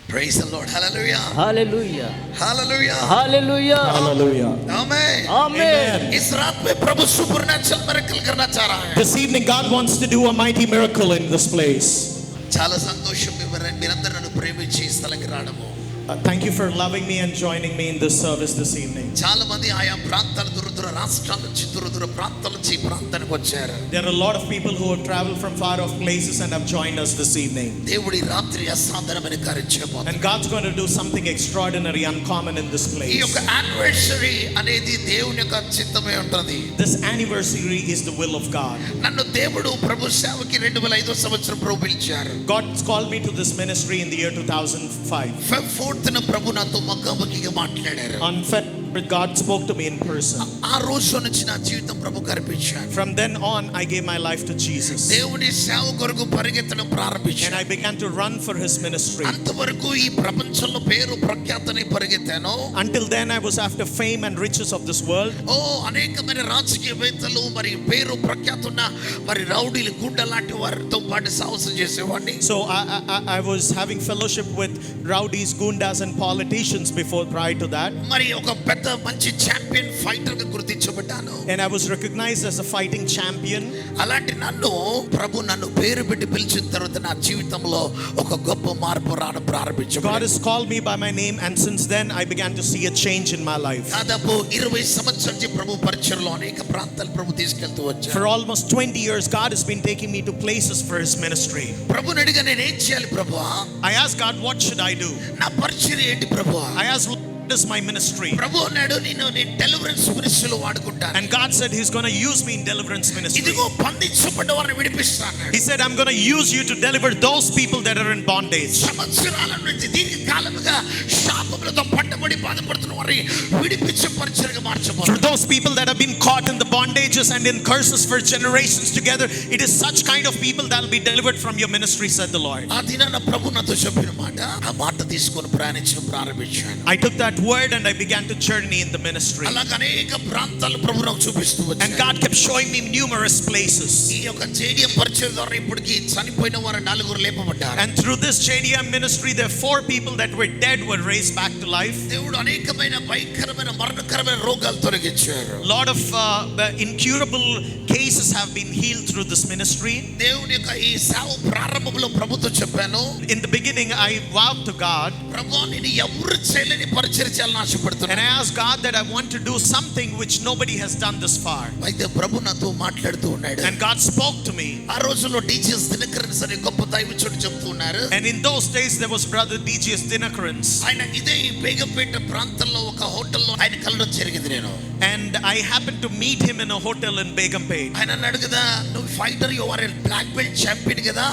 Praise the Lord. Hallelujah. Hallelujah. Hallelujah. Hallelujah. Hallelujah. Amen. Amen. इस रात में प्रभु supernatural miracle करना चाह रहा है. This evening, God wants to do a mighty miracle in this place. చాలా సంతోషం మీరందరూ నన్ను ప్రేమించి ఈ స్థలానికి రావడము. Thank you for loving me and joining me in this service this evening. చాలా మంది ఆయా ప్రాంతాల దూర రాష్ట్రాల నుంచి దూర ప్రాంతాల నుంచి ఈ ప్రాంతానికి వచ్చారు. There are a lot of people who have traveled from far off places and have joined us this evening. దేవుడి రాత్రి అసాధారణమైన కార్యం చేయబోతున్నాడు. And God's going to do something extraordinary, uncommon in this ఈ place. యొక్క యానివర్సరీ అనేది దేవుని యొక్క చిత్తమే ఉంటుంది. This anniversary is the will of God. నన్ను దేవుడు ప్రభు సేవకి 2005 సంవత్సరం ప్రభు పిలిచారు. God's called me to this ministry in the year 2005. Feb 4th ప్రభు నాతో ముఖాముఖిగా మాట్లాడారు. On February, God spoke to me in person. ఆ రోజు నుంచి నా జీవితం ప్రభు కనిపించాడు. From then on, I gave my life to Jesus. దేవుని సేవ కొరకు పరిగెత్తడం And ప్రారంభించాను. I began to run for His ministry. అంతవరకు ఈ ప్రపంచంలో పేరు ప్రఖ్యాతని పరిగెత్తాను. Until then, I was after fame and riches of this world. అనేకమైన రాజకీయవేత్తలు మరి పేరు ప్రఖ్యాతున్న మరి రౌడీలు గుండ లాంటి వారితో పాటు సాహసం చేసేవాడిని. So I was having fellowship with rowdies, gundas and politicians prior to that. మరి ఒక పెద్ద మంచి ఛాంపియన్ ఫైటర్ గా గుర్తించబడ్డాను. And I was recognized as a fighting champion. అలాంటి ప్రభు నన్ను పేరు పెట్టి పిలిచిన తర్వాత నా జీవితంలో ఒక గొప్ప మార్పు రావడం ప్రారంభించాడు. God has called me by my name, and since then I began to see a change in my life. దాదాపు 20 సంవత్సరాల నుంచి ప్రభు పరిచర్యలో అనేక ప్రాంతాలు ప్రభు తీసుకెళ్తూ వచ్చారు. For almost 20 years, God has been taking me to places for His ministry. ప్రభుని అడిగా నేను ఏం చేయాలి ప్రభువా? I asked God, what should I do? నా పరిచర్య ఏంటి ప్రభువా? I asked, what is my ministry? ప్రభు అన్నాడు నేను deliverance మినిస్ట్రీలో వాడుకుంటాను. And God said He's going to use me in deliverance ministry. ఇదిగో బంధించబడ్డ వారిని విడిపిస్తాను. He said, I'm going to use you to deliver those people that are in bondage. సంవత్సరాల నుంచి దీర్ఘకాలముగా శాపములతో పట్టబడి బాధపడుతున్న వారిని విడిపించే పరిచర్యగా మార్చబోతున్నాను. For those people that have been caught in the bondages and in curses for generations together, it is such kind of people that will be delivered from your ministry, said the Lord. ఆ దినాన ప్రభు నాతో చెప్పిన మాట, ఆ మాట తీసుకొని ప్రయాణించడం ప్రారంభించాను. I took that word and I began to journey in the ministry. అలాగ అనేక ప్రాంతాలు ప్రభు నాకు చూపిస్తూ వచ్చాడు. And God kept showing me numerous places. ఈ యొక్క జేడిఎం పరిచర్య ద్వారా ఇప్పటికి చనిపోయిన వారు 4 లేపబడ్డారు. And through this JDM ministry, there are 4 people that were dead were raised back to life. దేవుడు అనేకమైన భయంకరమైన మరణకరమైన రోగాలు తొలగించారు. Lot of incurable cases have been healed through this ministry. దేవుని యొక్క ఈ సేవ ప్రారంభంలో ప్రభుతో చెప్పాను. In the beginning, I vowed to God, ప్రభువా నేను ఎవరు చేయలేని పరిచర్య చేయాలని ఆశపడుతున్నాను. and I asked God that I want to do something which nobody has done this far. అయితే ప్రభు నాతో మాట్లాడుతూ ఉన్నాడు. And God spoke to me. ఆ రోజుల్లో DJS దినకరన్ సరే గొప్ప దైవజనుడు చెప్తూ ఉన్నారు. And in those days there was brother DJS Dinakarans. ఆయన ఇదే బేగంపేట ప్రాంతంలో ఒక హోటల్లో ఆయన కలవడం జరిగింది నేను. And I happened to meet him in a hotel in Begumpet. ఆయన అన్నాడు కదా, నువ్వు fighter, you are a black belt champion కదా,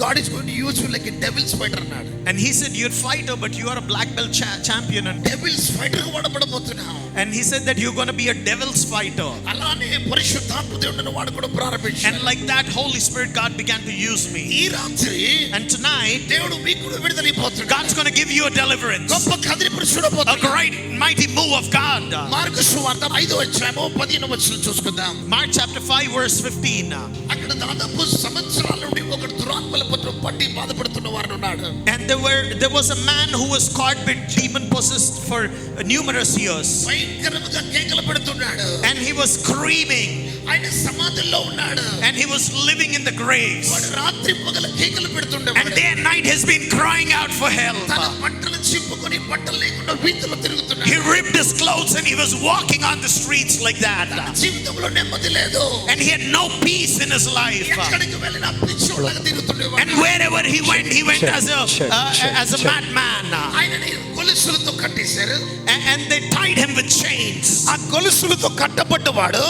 God is going to use you like a devil's fighter అన్నాడు. And he said, you're a fighter but you are a black belt champion. And devils fighter గా వాడబడబోతున్నావు. And he said that you're going to be a devil's fighter. అలానే పరిశుద్ధాత్మ దేవుడిని వాడుకోవడం ప్రారంభించాడు. And like that, Holy Spirit God began to use me. ఈ రాత్రి And tonight, దేవుడు మీకు కూడా విడుదల ఇవ్వబోతున్నాడు. God's going to give you a deliverance, గొప్ప కదిలిపుడు a చూడబోతున్నాడు. great mighty move of God. Mark సువార్త 5:15 చూసుకుందాం. Mark chapter 5 verse 15. అక్కడ దాదాపు సంవత్సరాల నుండి ఒక దురాత్మల పట్టి బాధపడుతున్న వారు ఉన్నాడు. And there was a man who was caught with demon possessed for numerous years. భయంకరంగా కేకలు పెడుతున్నాడు. And he was screaming. ఆయన సమాధిలో ఉన్నాడు. And he was living in the graves. వాడు రాత్రి పగలు కేకలు పెడుతుండేవాడు. And day and night has been crying out for help. తన బట్టలు చింపుకొని బట్టలు లేకుండా వీధిలో తిరుగుతున్నాడు. He ripped his clothes and he was walking on the streets like that. జీవితంలో నెమ్మది లేదు. And he had no peace in his life. ఎక్కడికి వెళ్ళినా పిచ్చోళ్ళగా తిరుగుతుండేవాడు. And wherever he went as a madman. ఆయనని గొలుసులతో కట్టేశారు. And they tied him with chains. ఆ గొలుసులతో కట్టబడ్డవాడు,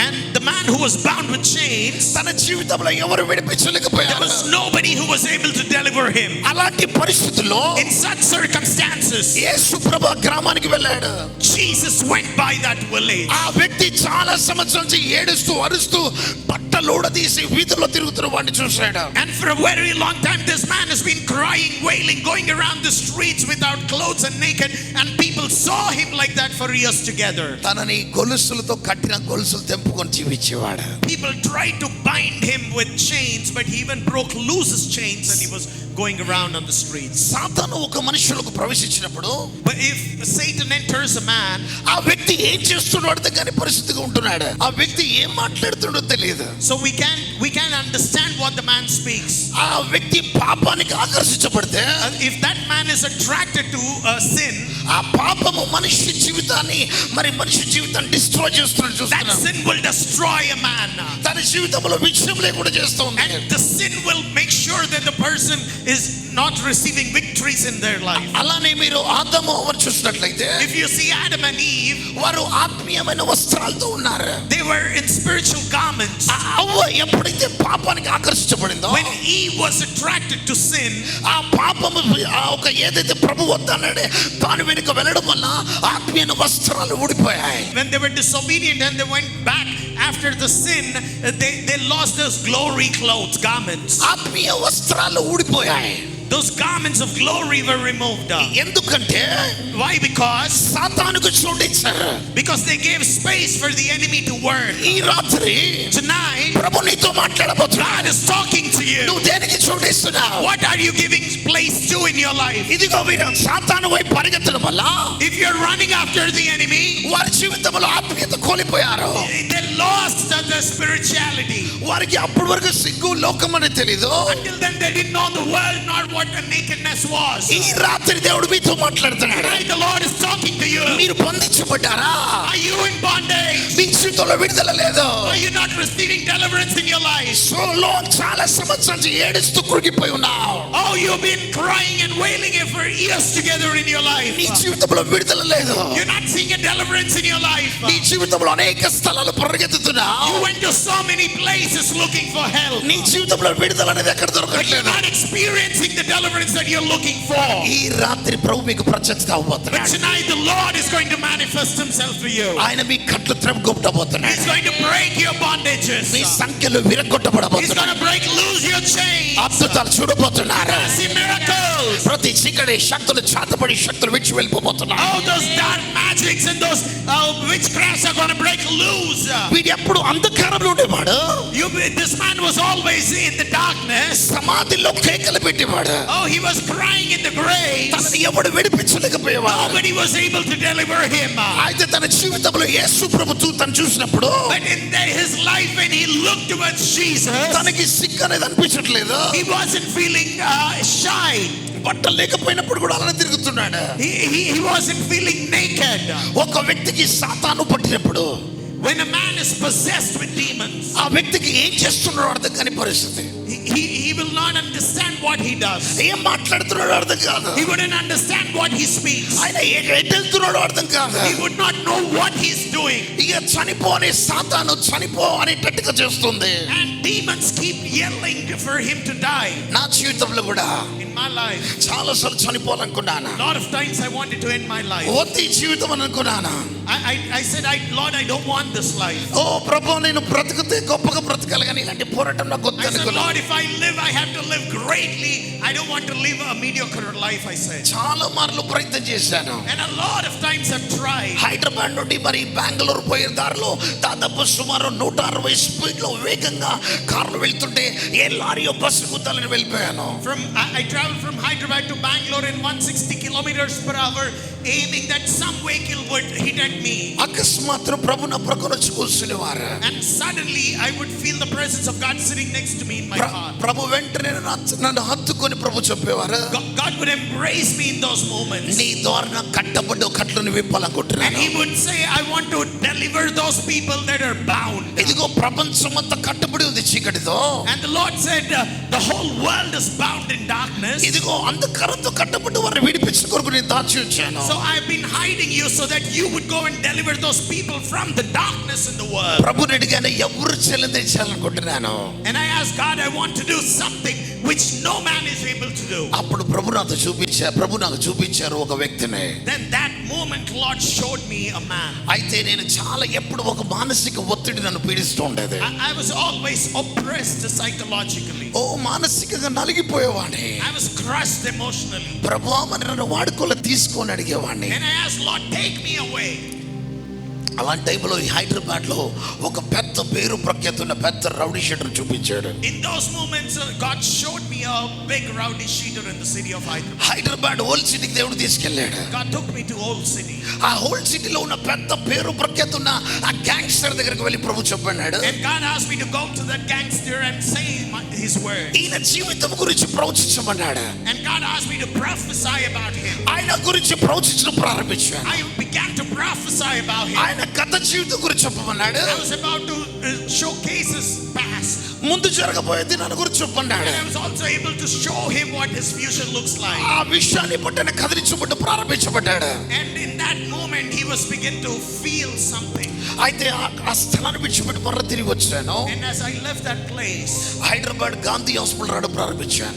And the man who was bound with chains, తన జీవితంలో ఎవరు there విడిపించలేకపోయారు. was nobody who was able to deliver him. అలాంటి పరిస్థితుల్లో In such circumstances, యేసు ప్రభు గ్రామానికి వెళ్ళాడు. Jesus went by that village. ఆ వ్యక్తి చాలా సంవత్సరాల నుంచి ఏడుస్తూ అరుస్తూ బట్టలు ఊడదీసి వీధుల్లో తిరుగుతున్న వాడిని చూశాడు. And for a very long time this man has been crying, wailing, going around the streets without clothes and naked, and people saw him like that for years together. తనని గొలుసులతో కట్టిన గొలుసులు తెంపుకొని జీవించాడు. బంధించేవాడు. People tried to bind him with chains, but he even broke loose his chains and he was going around on the streets. సాతాను ఒక మనుషులకు ప్రవేశించినప్పుడు, But if Satan enters a man, ఆ వ్యక్తి ఏం చేస్తున్నాడో అర్థం కాని పరిస్థితిగా ఉంటున్నాడు. ఆ వ్యక్తి ఏం మాట్లాడుతుండో తెలియదు. so we can understand what the man speaks. ఆ వ్యక్తి పాపానికి ఆకర్షించబడితే, If that man is attracted to sin, ఆ పాపము మనిషి జీవితాన్ని మనిషి జీవితాన్ని డిస్ట్రాయ్ చేస్తున్నట్టు that చూస్తున్నాడు. sin will destroy a man. తన జీవితంలో విజయం లేకుండా చేస్తుంది. And the sin will make sure that the person is not receiving victories in their life. అలానే మీరు ఆదాము అవ్వను చూసినట్లయితే, If you see Adam and Eve, వారు ఆత్మీయమైన వస్త్రాలతో ఉన్నారు. they were in spiritual garments. ఆ అవ్వ ఎప్పుడైతే పాపానికి ఆకర్షించబడిందో, When Eve was attracted to sin, ఆ పాపము ఆ ఒక ఏదైతే ప్రభు వద్దన్నాడే దాని వెనుక వెళ్ళడం వల్ల ఆత్మీయ వస్త్రాలు ఊడిపోయాయి. when they were disobedient and they went back after the sin, they lost those glory clothes, garments. ఆత్మీయ వస్త్రాలు ఊడిపోయాయి. Those garments of glory were removed. ఎందుకంటే Why? Because సాతానుకు చోటిచ్చారు. they gave space for the enemy to work. ఈ రాత్రి Tonight, ప్రభు నీతో మాట్లాడబోతున్నాడు. God is talking to you. నువ్వు దేనికి చోటిస్తున్నావు? What are you giving place to in your life? ఇదిగో వీరు సాతాను వైపు పరిగెత్తడం వల్ల If you're running after the enemy, వారి జీవితంలో ఆత్మీయత కోల్పోయారు. they lost the spirituality. వారికి అప్పటి వరకు సిగ్గు లోకం అని తెలీదు. Until then, they didn't know the world, nor what the nakedness was. ఈ రాత్రి దేవుడు మీతో మాట్లాడుతున్నాడు. Tonight, the Lord is talking to you. మీరు బంధించబడ్డారా? Are you in bondage? మీ జీవితంలో విడుదల లేదు. Are you not receiving deliverance in your life? So చాలా సంవత్సరాల నుంచి ఏడుస్తూ కృంగిపోయి ఉన్నావు. Oh, you've been crying and wailing it for years together in your life. నీ జీవితంలో విడుదల లేదు. You're not seeing a deliverance in your life. నీ జీవితంలో అనేక స్థలాలు పరిగెత్తుతున్నావు. You went to so many places looking for help. నీ జీవితంలో విడుదల అనేది ఎక్కడ But you're దొరకట్లేదు. not experiencing the deliverance that you're looking for. ఈ రాత్రి ప్రభు మీకు ప్రత్యక్ష But అవబోతున్నాడు. tonight the Lord is going to manifest himself for you. ఆయన మీ కట్లు త్రెంపుకోబోతున్నాడు. He's going to break your bondages. మీ సంఖ్యలు He's విరగొట్టబడబోతున్నాడు. going to break loose your chains. అద్భుతాలు చూడబోతున్నారు. See miracles. ప్రతి చీకటి శక్తులు చాతపడి శక్తులు విడిచి వెళ్ళిపోతున్నారు. Oh, those dark magics and those witchcrafts are going to break loose. వీడు ఎప్పుడు అంధకారంలో ఉండేవాడు. This man was always in the darkness. సమాధిలో కేకలు పెట్టేవాడు. Oh, he was crying in the grave. తనని ఎవడు విడిపించలేకపోయేవాడు. Nobody was able to deliver him. అయితే తన జీవితంలో యేసు ప్రభువు తను చూసినప్పుడు But in his life, when he looked towards Jesus, తనకి సిగ్గు అనేది అనిపించట్లేదు. he wasn't feeling shy. బట్టలు లేకపోయినప్పుడు కూడా అలానే తిరుగుతున్నాడు. He wasn't feeling naked. ఒక వ్యక్తికి సాతాను పట్టినప్పుడు, When a man is possessed with demons, ఆ వ్యక్తికి ఏం చేస్తున్నాడో అర్థం కాని పరిస్థితి. he will not understand what he does. ఏం మాట్లాడుతున్నాడో అర్థం కాదు. He wouldn't understand what he speaks. ఆయన ఎటు వెళ్తున్నాడో అర్థం కాదు. He would not know what he's doing. ఇక చనిపో అనే సాతాను చనిపో అనేటట్టుగా చేస్తుంది. And demons keep yelling for him to die. నా జీవితంలో కూడా In my life, చాలా సార్లు చనిపోవాలనుకున్నాను. a lot of times I wanted to end my life. వద్దు ఈ జీవితం అని అనుకున్నాను. I said, Lord, I don't want this life. ఓ ప్రభు, నేను బ్రతుకుతే గొప్పగా బ్రతకాలి కానీ ఇలాంటి పోరాటం నాకు వద్దు I said, అనుకున్నాను. Lord, if I live, I have to live greatly. I don't want to live a mediocre life, I said. చాలా మార్లు ప్రయత్నం చేశాను. And a lot of times I've tried. Hyderabad నుండి మరి బెంగళూరు పోయే దారిలో దాదాపు సుమారు 160 స్పీడ్ లో వేగంగా కార్లు వెళ్తుంటే ఏ లారీయో బస్సు గుద్దాలని వెళ్ళిపోయాను. I traveled from Hyderabad to Bangalore in 160 kilometers per hour, aiming that some vehicle would hit at me. అకస్మాత్తుగా ప్రభు నా ప్రక్కన వచ్చి కూర్చునేవారు. And suddenly I would feel the presence of God sitting next to me in my car. ప్రభు వెంటనే నన్ను హత్తుకొని ప్రభు చెప్పేవారు, God would embrace me in those moments. నీ ద్వారా కట్టబడ్డ కట్లను And విప్పాలనుకుంటున్నాను. he would say, I want to deliver those people that are bound. ఇదిగో ప్రపంచం అంతా కట్టబడి ఉంది చీకటితో. And the Lord said, the whole world is bound in darkness. ఇదిగో అంధకారంతో కట్టబడి వారిని విడిపించిన కొరకు నేను దాచి ఉంచాను. So I've been hiding you so that you would go and deliver those people from the darkness in the world. ప్రభుని అడిగాను, ఎవరు చెల్లించాలనుకుంటున్నాను. And I asked God, I want to do something which no man is able to do. అప్పుడు ప్రభు నాకు చూపించారు ఒక వ్యక్తిని. Then that moment Lord showed me a man. అయితే నేను చాలా ఎప్పుడు ఒక మానసిక ఒత్తిడి నన్ను పీడిస్తూ ఉండేది. I was always oppressed psychologically. ఓ మానసికంగా నలిగిపోయేవాడిని. I was crushed emotionally. ప్రభువా మరి నన్ను వాడుకోలే తీసుకొని అడిగేవాడిని. And I asked, Lord, take me away. అలాంటి టైంలో ఈ హైదరాబాద్ లో ఒక పెద్ద పేరు ప్రఖ్యాతి ఉన్న పెద్ద రౌడీ షీటర్ చూపించాడు. In those moments, God showed me a big rowdy sheeter in the city of Hyderabad. Hyderabad old సిటీకి దేవుడు తీసుకెళ్ళాడు. God took me to Old City. ఆ ఓల్డ్ సిటీలో ఉన్న పెద్ద పేరు ప్రఖ్యాతి ఉన్న ఆ గ్యాంగ్స్టర్ దగ్గరికి వెళ్ళి ప్రభు చెప్పన్నాడు. And God asked me to go to that gangster and say his word. ఈయన జీవితం గురించి ప్రవచించమన్నాడు. And God asked me to prophesy about him. ఆయన గురించి ప్రవచించడం ప్రారంభించాను. I began to prophesy about him. ఆయన గత జీవితం గురించి చెప్పమన్నాడు. I was about to showcase his past. ముందు జరగబోయేది దాని గురించి చెప్పమన్నాడు. And I was also able to show him what his future looks like. ఆ విషయాన్ని పట్టణ కదిలించబట్టు ప్రారంభించబడ్డాడు. And in that moment he was begin to feel something. అయితే ఆ స్థలాన్ని విడిచిపెట్టి మరల తిరిగి వచ్చాను. And as I left that place, Hyderabad Gandhi hospital రావడం ప్రారంభించాను.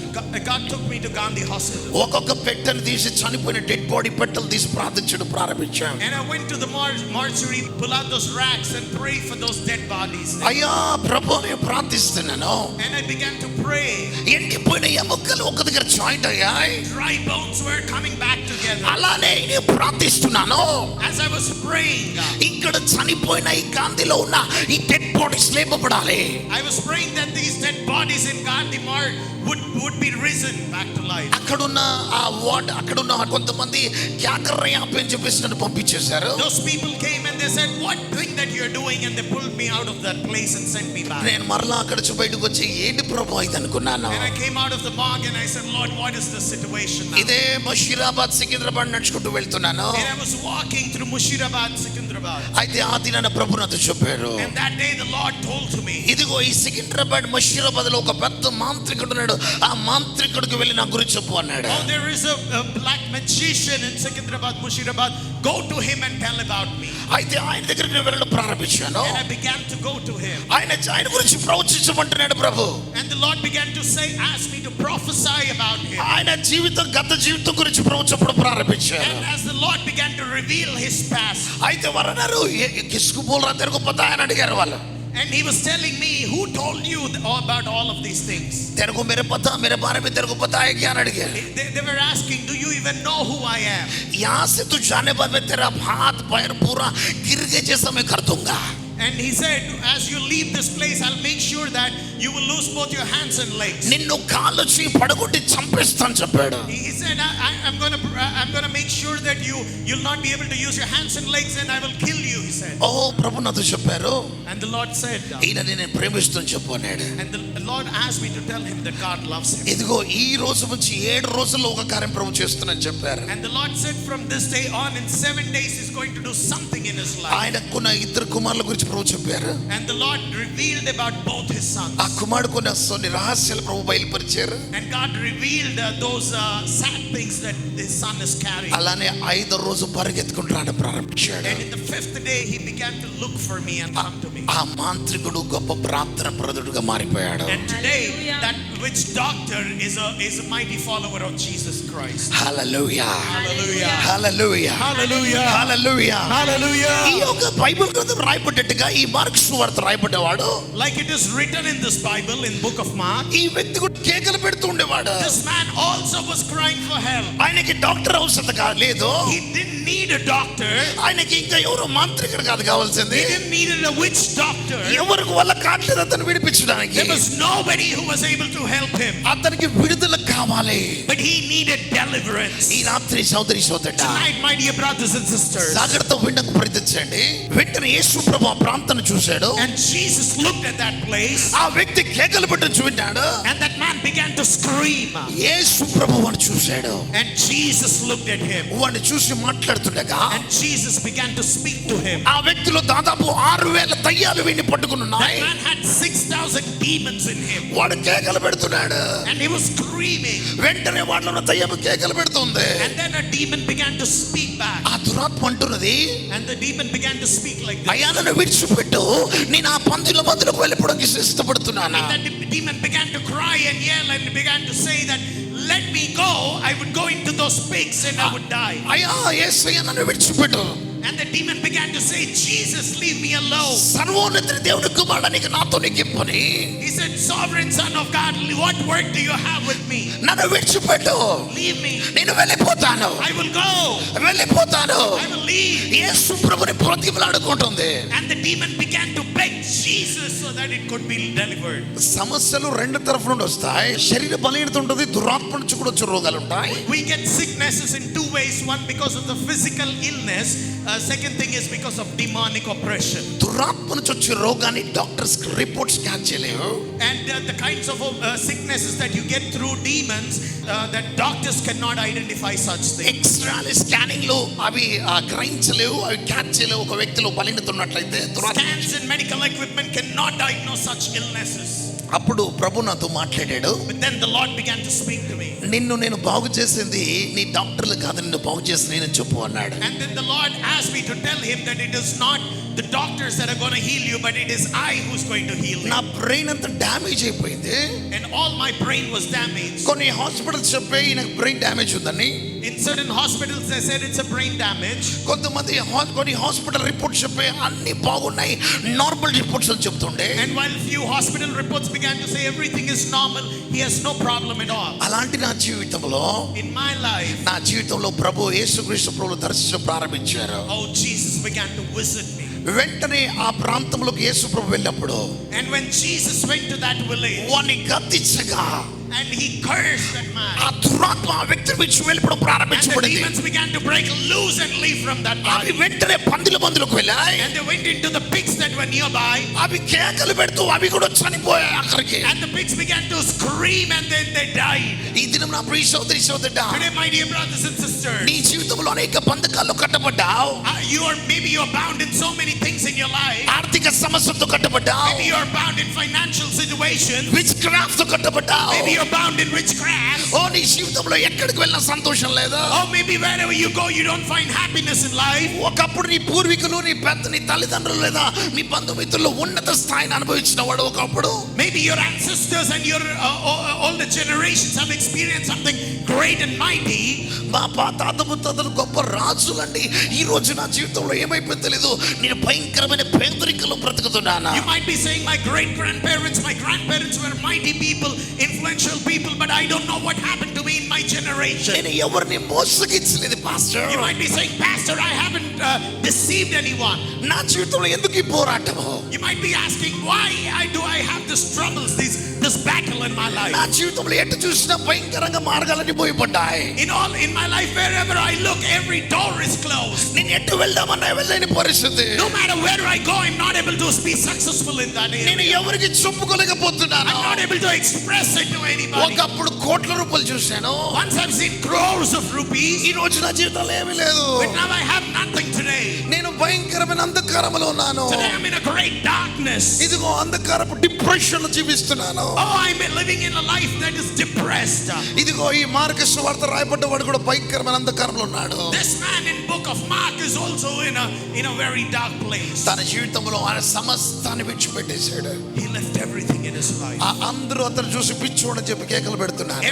God took me to Gandhi Hospital. ఒక్కొక్క పెట్టెను తీసి చనిపోయిన డెడ్ బాడీ పెట్టెలు తీసి ప్రార్థించడం ప్రారంభించాను. And I went to the mortuary, pull out those racks and pray for those dead bodies. అయ్యా ప్రభు నేను ప్రార్థిస్తున్నాను. And I began to pray. ఎండిపోయిన ఎముకలు ఒక దగ్గర జాయింట్ అయ్యాయి. Dry bones were coming back together. అలానే నేను ప్రార్థిస్తున్నాను. As I was praying, ఇక్కడ చనిపోయిన ఈ గాంధీలో ఉన్న ఈ డెడ్ బాడీస్ లేపబడాలి. I was praying that these dead bodies in Gandhi Mart would be risen back to life. అక్కడున్న ఆ వార్డ్ అక్కడున్న కొంతమంది క్యాకర్రయ్య అని చెప్పేసి నన్ను పంపించేశారు. Those people came and they said, what thing that you're doing, and they pulled me out of that place and sent me back. నేను మరలా అక్కడ నుంచి బయటకు వచ్చి ఏంటి ప్రభు ఇది అనుకున్నాను. And I came out of the morgue and I said, Lord, what is the situation now? ఇదే బషీరాబాద్ సికింద్రాబాద్ నడుచుకుంటూ వెళ్తున్నాను. And I was walking through Mushirabad, Secunderabad. అయితే ఆ దినాన ప్రభు నాతో చెప్పారు. And that day the Lord told to me, ఇదిగో ఈ సికింద్రాబాద్ బషీరాబాద్ లో ఒక పెద్ద మాంత్రికుడు ఉన్నాడు. ఆ మాంత్రికుడికి వెళ్ళి నా గురించి చెప్పు అన్నాడు. oh, there is a black magician in Secunderabad, Mushirabad. Go to him and tell about me. అయితే ఆయన దగ్గరికి నేను వెళ్ళడం ప్రారంభించాను. And I began to go to him. ఆయన గురించి ప్రవచించమంటున్నాడు ప్రభు. And the Lord began to say, ask me to prophesy about him. ఆయన గత జీవితం గురించి ప్రవచించడం ప్రారంభించారు. And as the Lord began to reveal his past, అయితే వారన్నారు కిస్కు బోల్ రా తెరకు పతా అని అడిగారు వాళ్ళు. and he was telling me, who told you about all of these things? तेरे मेरे पता मेरे बारे में तेरे को पता है क्या लड़के? They were asking, do you even know who I am? यहाँ से तू जाने बाद में तेरा हाथ पैर पूरा गिर के जैसा मैं कर दूंगा. And he said, as you leave this place, I'll make sure that you will lose both your hands and legs. నిన్ను కాళ్ళు చీ పడగొట్టి చంపేస్తాను చెప్పాడు. He said, I'm going to make sure that you'll not be able to use your hands and legs, and I will kill you, he said. ఓ ప్రభు నాతో చెప్పారు. And the Lord said, ఈయన నేను ప్రేమిస్తాను చెప్పు అన్నాడు. and the Lord asked me to tell him that God loves him. ఇదిగో ఈ రోజు నుంచి 7 రోజుల్లో ఒక కార్యం ప్రభు చేస్తున్నాను చెప్పారు. And the Lord said, from this day on, in 7 days he's going to do something in his life. ఆయనకున్న ఇద్దరు కుమారుల గురించి ప్రభు చెప్పారు. And the Lord revealed about both his sons. ఆ కుమారుడుకున్న కొన్ని రహస్యాలు ప్రభు బయలుపరిచారు. And God revealed those sad things that his son is carrying. అలానే 5వ రోజు పరిగెత్తుకుంటూ రావడం ప్రారంభించాడు. And in the 5th day he began to look for me and come to me. ఆ మాంత్రికుడు గొప్ప ప్రార్థన ప్రదుడుగా మారిపోయాడు. And today that witch doctor is a mighty follower of Jesus Christ. Hallelujah Hallelujah. Hallelujah Hallelujah. Hallelujah Hallelujah. ఈ యొక్క Bible గ్రంథం రాయబడ్డట్టుగా ఈ mark సువార్త రాయబడ్డవాడు. Like it is written in this Bible in book of Mark, ఈ వ్యక్తి కూడా కేకలు పెడుతూ ఉండేవాడు. this man also was crying for help. ఆయనకి డాక్టర్ అవసరం లేదు. He didn't need a doctor. ఆయనకి ఇంకా ఎవరు మాంత్రికుడు కాదు కావాల్సింది. He didn't need a witch doctor. ఎవరికి వల్ల కాట్లేదు అతను విడిపించడానికి. There was nobody who was able to help him. అతనికి విడుదల కావాలి. But he needed deliverance. ఈ రాత్రి సోదరి సోదరుడా, Tonight, my dear brothers and sisters, జాగ్రత్త వినకు ప్రయత్నించండి. వెంటనే యేసు ప్రభు ఆ ప్రాంతాన్ని చూశాడు. and Jesus looked at that place, ఆ వ్యక్తి కేకలు పెట్టి చూశాడు. and that man began to scream. యేసు ప్రభు వాడిని చూశాడు. And Jesus looked at him, వాడిని చూసి మాట్లాడుతుండగా and Jesus began to speak to him. ఆ వ్యక్తిలో దాదాపు 6,000 దయ్యాలు వీడిని పట్టుకుని That ఉన్నాయి. man had 6,000 demons in him, వాడు కేకలు పెడుతున్నాడు. and he was screaming. వెంటనే వాడిలో ఉన్న దయ్యం కేకలు పెడుతుంది. And then a demon began to speak back, ఆ దురాత్మ అంటున్నది, and the demon began to speak like this. అయ్యా నన్ను విడిచిపెట్టు, నేను ఆ పందిలో మధ్యలోకి వెళ్ళిపోవడానికి ఇష్టపడుతున్నాను. And then the demon began to cry and yell and began to say that, let me go, I would go into those pigs and I would die. అయ్యా యేసయ్య నన్ను విడిచిపెట్టు. And the demon began to say, Jesus, leave me alone. సర్వోన్నత దేవుని కుమారుడానికి నాతో నీకు పని. He said, sovereign son of God, what work do you have with me? నన్ను విడిచిపెట్టు. Leave me. నేను వెళ్ళిపోతాను. I will go. వెళ్ళిపోతాను. I will leave. యేసు ప్రభుని బ్రతిమలాడుకుంటుంది. And the demon began to beg Jesus so that it could be delivered. సమస్యలు రెండు తరఫు నుండి వస్తాయి. శరీర బలహీనత ఉంటుంది, దురాత్మ నుంచి కూడా వచ్చే రోగాలు ఉంటాయి. We get sicknesses in two ways. One because of the physical illness. Second thing is because of demonic oppression. దురాత్మ నుంచి వచ్చే రోగాన్ని డాక్టర్స్ రిపోర్ట్స్ స్కాన్ చేయలేవు. And the kinds of sicknesses that you get through demons, that doctors cannot identify such things. ఎక్స్ట్రాలు scanning లో అవి గ్రహించలేవు, అవి catch చేయలేవు. ఒక వ్యక్తిలో బలహీనత ఉన్నట్లయితే Scans and medical equipment cannot diagnose such illnesses. అప్పుడు ప్రభు నాతో మాట్లాడాడు. But then the Lord began to speak to me. నిన్ను నేను బాగు చేసింది నీ డాక్టర్లు కాదు, నిన్ను బాగు చేసి నేను చెప్పు అన్నాడు. And then the Lord asked me to tell him that it is not the doctors that are going to heal you, but it is I who's going to heal you. నా బ్రెయిన్ అంతా damage అయిపోయింది. And all my brain was damaged. కొన్ని hospitals చెప్పే నాకు brain damage ఉందని. In certain hospitals they said it's a brain damage. కొంతమంది కొన్ని hospital reports చెప్పే అన్ని బాగున్నాయి, నార్మల్ రిపోర్ట్స్ అని చెప్తుండే. And while few hospital reports began to say everything is normal, he has no problem at all. అలాంటి నా జీవితంలో, In my life, నా జీవితంలో ప్రభు యేసుక్రీస్తు ప్రభువును దర్శించడం ప్రారంభించారు. oh, Jesus began to visit me. వెంటనే ఆ ప్రాంతంలోకి యేసు ప్రభు వెళ్ళినప్పుడు And when Jesus went to that village వాని గద్దించగా and he cursed that man, ఆ దురాత్మ ఆ వ్యక్తి నుంచి వెళ్ళిపోవడం and the ప్రారంభించబడింది. demons began to break loose and leave from that అవి body. వెంటనే పందుల మందులకు వెళ్ళాయి. And they went into the pigs that were nearby. అవి కేకలు పెడుతూ అవి కూడా చనిపోయాయి అక్కడికి. And the pigs began to scream and then they died. ఈ దినం నా ప్రియ సోదరి సోదరుడా, Today, my dear brothers and sisters, నీ జీవితంలో అనేక బంధకాలు కట్టబడ్డావు. maybe you're bound in so many things in your life. ఆర్థిక సమస్యలతో కట్టబడ్డావు. Maybe you're bound in financial situations. Which craft తో కట్టబడ్డావు. Maybe you're bound in witchcraft. ఓ నీ జీవితంలో ఎక్కడికి వెళ్ళినా సంతోషం లేదా? Oh, maybe wherever you go, you don't find happiness in life. ఒకప్పుడు నీ పూర్వీకులు, నీ తల్లిదండ్రులు లేదా నీ బంధుమిత్రులు ఉన్నత స్థాయిని అనుభవించిన వాడు ఒకప్పుడు. Maybe your ancestors and your all the generations have experienced something great and mighty. మా తాత ముత్తాతలు గొప్ప రాజులండి. ఈ రోజు నా జీవితంలో ఏమైపోయిందో తెలియదు, నేను భయంకరమైన పేదరికలో బ్రతుకుతున్నాను. You might be saying my great grandparents, my grandparents were mighty people, influential people, but I don't know what happened to me in my generation. నేను ఎవరిని మోసగించలేదు pastor. You might be saying, Pastor, I haven't deceived anyone. నా జీవితంలో ఎందుకు ఈ పోరాటము? You might be asking, why do I have these troubles, this battle in my life? నా జీవితంలో ఎటు చూసినా భయంకరంగా మార్గాలన్నీ మూయబడ్డాయి. In my life, wherever I look, every door is closed. నేను ఎటు వెళ్దామన్నా వెళ్ళలేని పరిస్థితి. No matter where I go, I'm not able to be successful in that నేను area. ఎవరికి చెప్పుకోలేకపోతున్నాను. I'm not able to express it to anybody. ఒకప్పుడు కోట్ల రూపాయలు చూశాను, Once I've seen crores of rupees, ఈ రోజు నా జీవితంలో ఏమీ లేదు. but now I have nothing today. నేను భయంకరమైన అంధకారంలో ఉన్నాను. Today I'm in a great darkness. ఇదిగో అంధకారపు depression జీవిస్తున్నాను. Oh, I'm living in a life that is depressed. ఇదిగో ఈ మార్కు సువార్త రాయబడ్డవాడు కూడా భయంకరమైన అంధకారంలో ఉన్నాడు. This man in book of Mark is also in a very dark place. తన జీవితంలో ఆయన సమస్తాన్ని విడిచిపెట్టేశాడు. He left everything in his life. అందరూ అతను చూసి పిచ్చోడని చెప్పి కేకలు పెడుతున్నారు.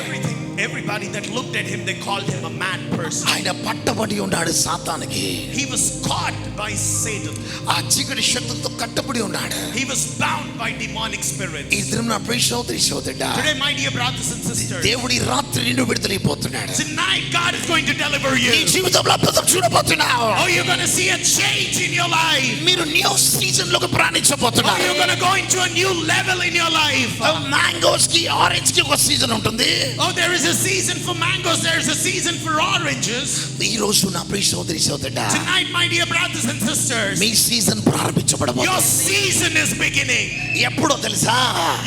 Everybody that looked at him, they called him a mad person. ఆయన పట్టబడి ఉన్నాడు సాతానికి. He was caught by Satan. ఆ చీకటి శక్తులతో కట్టబడి ఉన్నాడు. He was bound by demonic spirits. ఈ దినం నా ప్రియ సోదరి సోదరుడా, Today, my dear brothers and sisters, దేవుడి రాత్రి నిన్ను విడుదలైపోతున్నాడు. tonight God is going to deliver you. నీ జీవితంలో అద్భుతం చూడబోతున్నావు. Oh, you're going to see a change in your life. మీరు న్యూ సీజన్ లోకి Oh, ప్రాణించబోతున్నారు. you're going to go into a new level in your life. Mangoes కి, orange కి ఒక season ఉంటుంది. Oh, there is a season for mangoes, there is a season for oranges. ఈ రోజు నా ప్రియ సోదరి సోదరుడా, Tonight, my dear brothers and sisters, మీ సీజన్ ప్రారంభించబడబోతుంది. your season is beginning. ఎప్పుడో తెలుసా?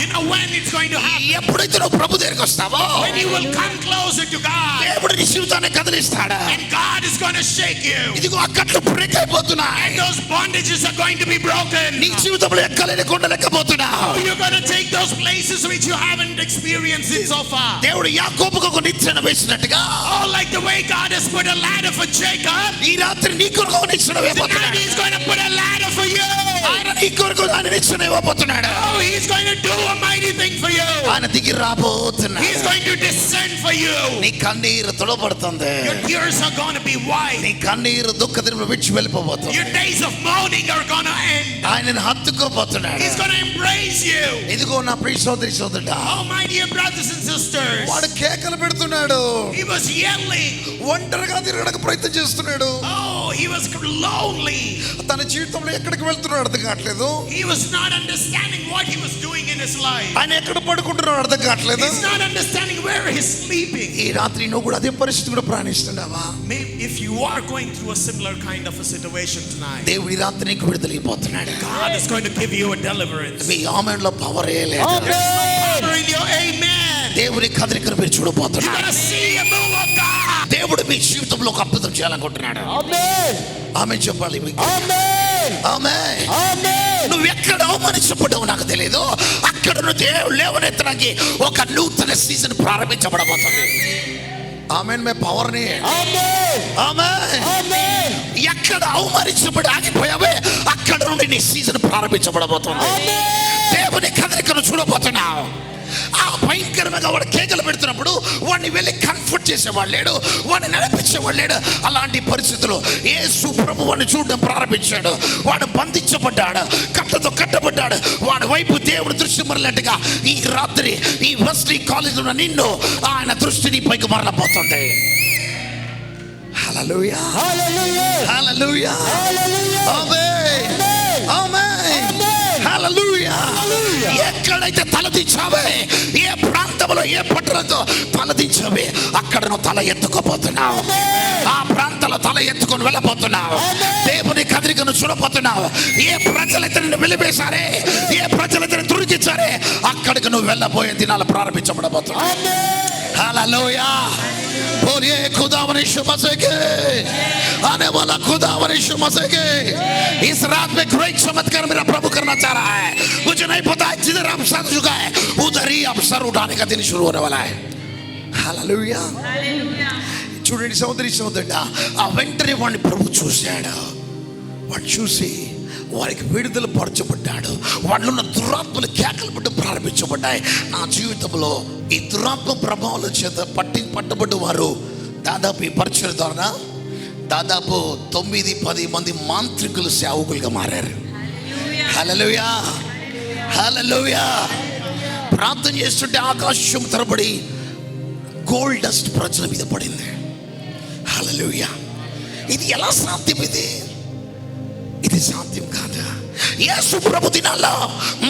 You know when it's going to happen? ఎప్పుడైతే నువ్వు ప్రభు దగ్గరికి వస్తావో, When you will come closer to God, దేవుడు నీ జీవితాన్ని కదిలిస్తాడు. and God is going to shake you, ఇదిగో ఆ కట్లు బ్రేక్ అయిపోతున్నాయి. and those bondages are going to be broken. నీ జీవితంలో ఎక్కలేని కొండలు ఎక్కబోతున్నావు. Oh, you're going to take those places which you haven't experienced it so far. దేవుడు యాకోబు యాకోబుకు ఒక నిచ్చెన వేసినట్టుగా, Oh, like the way God has put a ladder for Jacob, ఈ రాత్రి నీ కొరకు ఒక నిచ్చెన tonight వేయబోతున్నాడు. He's going to put a ladder for you. ఆయన నీ కొరకు ఆయన నిచ్చెన ఇవ్వబోతున్నాడు. Oh, He's going to do a mighty thing for you. ఆయన దిగి రాబోతున్నాడు. He's going to descend for you. నీ కన్నీరు తొలబడుతుంది. Your tears are going to be wiped. నీ కన్నీరు దుఃఖ దినములు విడిచి వెళ్ళిపోబోతుంది. Your days of mourning are going to end. ఆయనను హత్తుకోబోతున్నాడు. He's going to embrace you. ఇదిగో నా ప్రియ సోదరి సోదరుడా, Oh, my dear brothers and sisters. వాడు కేకలు పెడుతున్నాడు. He was yelling. ఒంటరిగా తిరగడానికి ప్రయత్నం చేస్తున్నాడు. Oh, he was lonely. తన జీవితంలో ఎక్కడికి వెళ్తున్నాడు అర్థం కావట్లేదు. He was not understanding what he was doing in his life. ఆయన ఎక్కడ పడుకుంటున్నాడు అర్థం కావట్లేదు. He's not understanding where he's sleeping. ఈ రాత్రి నువ్వు కూడా అదే పరిస్థితి కూడా ప్రయాణిస్తున్నావా? Maybe if you are going through a similar kind of a situation tonight, దేవుడి రాత్రి నీకు విడుదల ఇవ్వబోతున్నాడు. God is going to give you a deliverance. మీ ఆమేన్లో పవర్ ఏ లేదు. Power in your amen. దేవుని కదలికను మీరు You're చూడబోతున్నారు. going to see a move of God. దేవుడు మీ జీవితంలో ఒక అద్భుతం చేయాలనుకుంటున్నాడు. ఆమేన్. ఆమె చెప్పాలి మీకు. ఆమేన్. ఆమేన్. ఆమేన్. నువ్వు ఎక్కడ అవమానించబడ్డావు నాకు తెలియదు. అక్కడ నువ్వు దేవుడు లేవనెత్తడానికి ఒక నూతన సీజన్ ప్రారంభించబడబోతుంది. ఆమేన్. మే పవర్ ని. ఆమేన్. ఆమేన్. ఆమేన్. ఎక్కడ అవమానించబడి ఆగిపోయావే అక్కడ నుండి నీ సీజన్ ప్రారంభించబడబోతుంది. ఆమేన్. దేవుని కదలికను చూడబోతున్నావు. ఆ భయంకరంగా వాడు కేకలు పెడుతున్నప్పుడు వాడిని వెళ్ళి కంఫర్ట్ చేసేవాడు లేడు, వాడిని నడిపించేవాడు లేడు. అలాంటి పరిస్థితుల్లో యేసు ప్రభు వాడిని చూడడం ప్రారంభించాడు. వాడు బంధించబడ్డాడు, కట్టతో కట్టబడ్డాడు. వాడి వైపు దేవుడు దృష్టి మరలట్టుగా ఈ రాత్రి ఈ వెస్లీ కాలేజీలో ఉన్న నిన్ను ఆయన దృష్టిని పైకి మరలబోతుంది. హల్లెలూయా, హల్లెలూయా. హల్లెలూయా, హల్లెలూయా. ఆమేన్, ఆమేన్, హల్లెలూయా. ఎక్కడైతే తలదించావే, ఏ ప్రాంతంలో ఏ పట్టణంతో తలదించావే అక్కడ నువ్వు తల ఎత్తుకోబోతున్నావు. ఆ ప్రాంతంలో తల ఎత్తుకొని వెళ్ళబోతున్నావు. దేవుని కదలికను చూడబోతున్నావు. ఏ ప్రజలైతే నిన్ను వెలివేశారే, ఏ ప్రజలైతే నిన్ను దురికించారే అక్కడికి నువ్వు వెళ్ళబోయే దినాలు ప్రారంభించబడబోతున్నావు. హల్లెలూయా. बोलिए खुदावन यीशु मसीह के, आने वाला खुदावन यीशु मसीह के। इस रात में ग्रेट चमत्कार मेरा प्रभु करना चाह रहा है. मुझे नहीं पता जिधर आप सर झुका है उधर ही आप सर उठाने का दिन शुरू होने वाला है. हालेलुया. చూడండి సోదరి సోదరుడా, ఆ వెంటనే వాడిని ప్రభు చూశాడు. వాడు చూసి వారికి విడుదల పరచబడ్డాడు. వాళ్ళు ఉన్న దురాత్మలు కేకలు పట్టు ప్రారంభించబడ్డాయి. నా జీవితంలో ఈ దురాత్మ ప్రభావాల చేత పట్టబడ్డ వారు దాదాపు ఈ పరిచయం ద్వారా దాదాపు 9-10 మంది మాంత్రికులు సేవకులుగా మారారు. హల్లెలూయా, హల్లెలూయా. ప్రార్థన చేస్తుంటే ఆకాశం తరబడి గోల్డ్ డస్ట్ ప్రజల మీద పడింది. హల్లెలూయా. ఇది ఎలా సాధ్యం? ఇది సాధ్యం కాదా? యేసు ప్రభు దినాల్లో